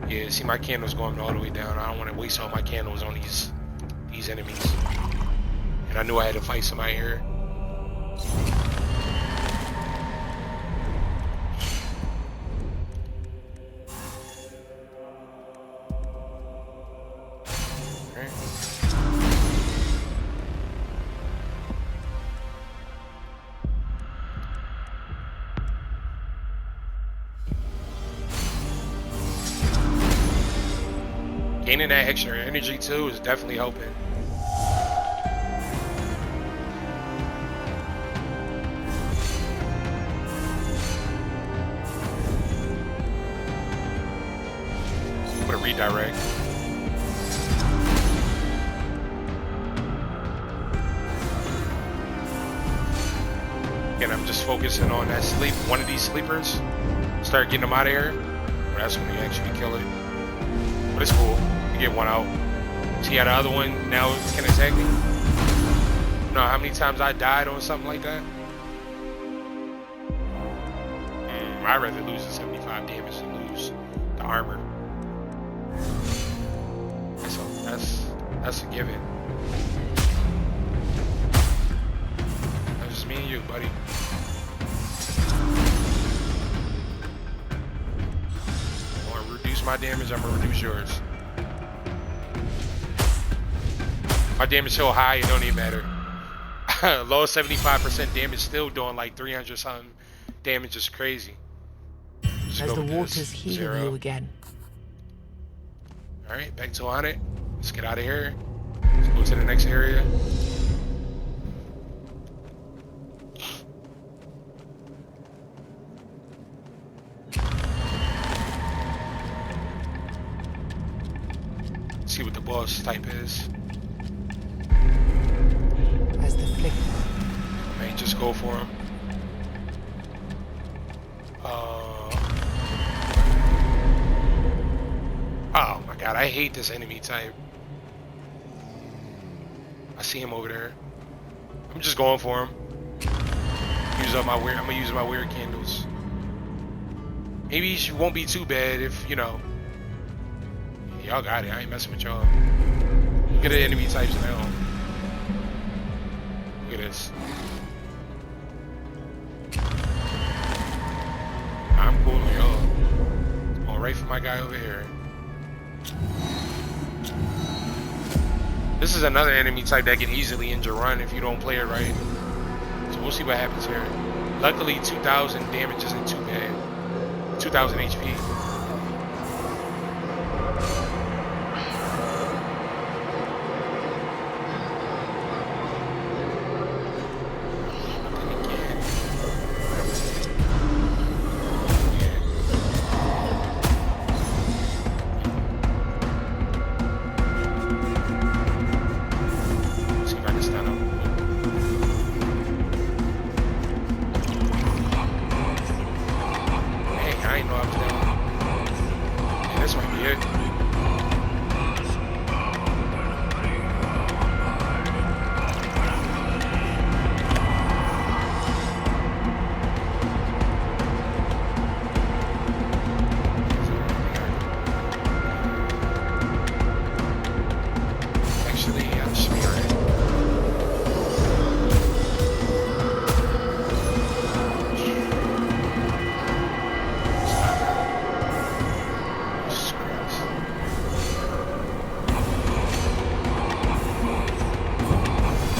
Yeah, see my candles going all the way down. I don't want to waste all my candles on these enemies. And I knew I had to fight somebody here. Gaining that extra energy too is definitely helping. I'm gonna redirect. Again, I'm just focusing on that sleep. One of these sleepers. Start getting them out of here. Well, that's when you actually kill it. But it's cool. You get one out. See how the other one now can attack me? You know how many times I died on something like that? I'd rather lose the 75 damage than lose the armor. That's a given. That's just me and you, buddy. I want to reduce my damage, I'm gonna reduce yours. My damage so high, it don't even matter. Low 75% damage, still doing like 300 something damage is crazy. Just As go the with waters this. heal 0. you again. Alright, back to on it. Let's get out of here. Let's go to the next area. See what the boss type is. As the flick. May just go for him. Oh my god, I hate this enemy type. I see him over there. I'm just going for him. Use up my weird. I'm gonna use my weird candles. Maybe she won't be too bad if, you know. Y'all got it. I ain't messing with y'all. Look at the enemy types now. Look at this. I'm cool on y'all. Going right for my guy over here. This is another enemy type that can easily injure run if you don't play it right. So we'll see what happens here. Luckily, 2,000 damage isn't too bad. 2,000 HP.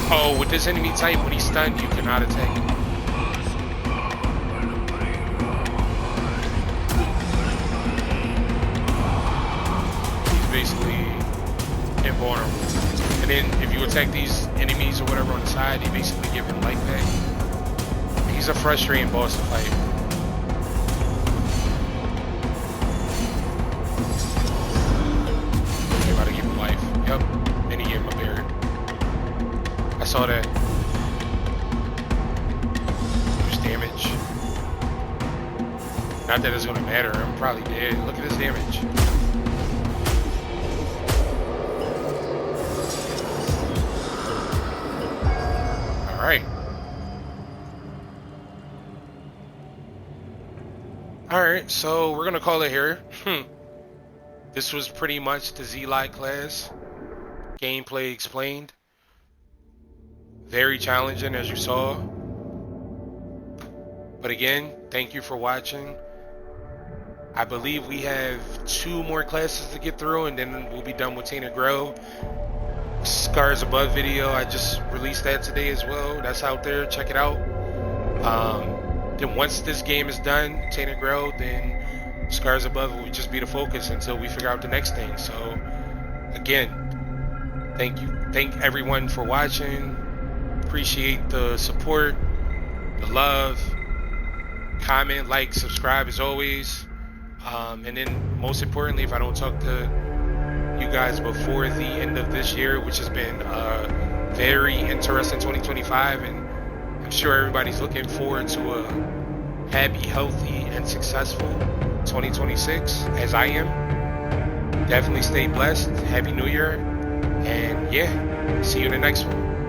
Oh, with this enemy type, when he's stunned, you cannot attack him. He's basically invulnerable. And then if you attack these enemies or whatever on the side, they basically give him life back. He's a frustrating boss to fight. They about to give him life. Yep. Then he gave him a bear. I saw that. Not that it's gonna matter. I'm probably dead. Look at this damage. All right. All right. So we're gonna call it here. This was pretty much the Zealot class. Gameplay explained. Very challenging, as you saw. But again, thank you for watching. I believe we have 2 more classes to get through, and then we'll be done with Tainted Grail. Scars Above video, I just released that today as well. That's out there. Check it out. Then once this game is done, Tainted Grail, then Scars Above will just be the focus until we figure out the next thing. So again, thank you. Thank everyone for watching. Appreciate the support, the love. Comment, like, subscribe as always. And then most importantly, if I don't talk to you guys before the end of this year, which has been a very interesting 2025, and I'm sure everybody's looking forward to a happy, healthy, and successful 2026, as I am. Definitely stay blessed. Happy New Year. And yeah, see you in the next one.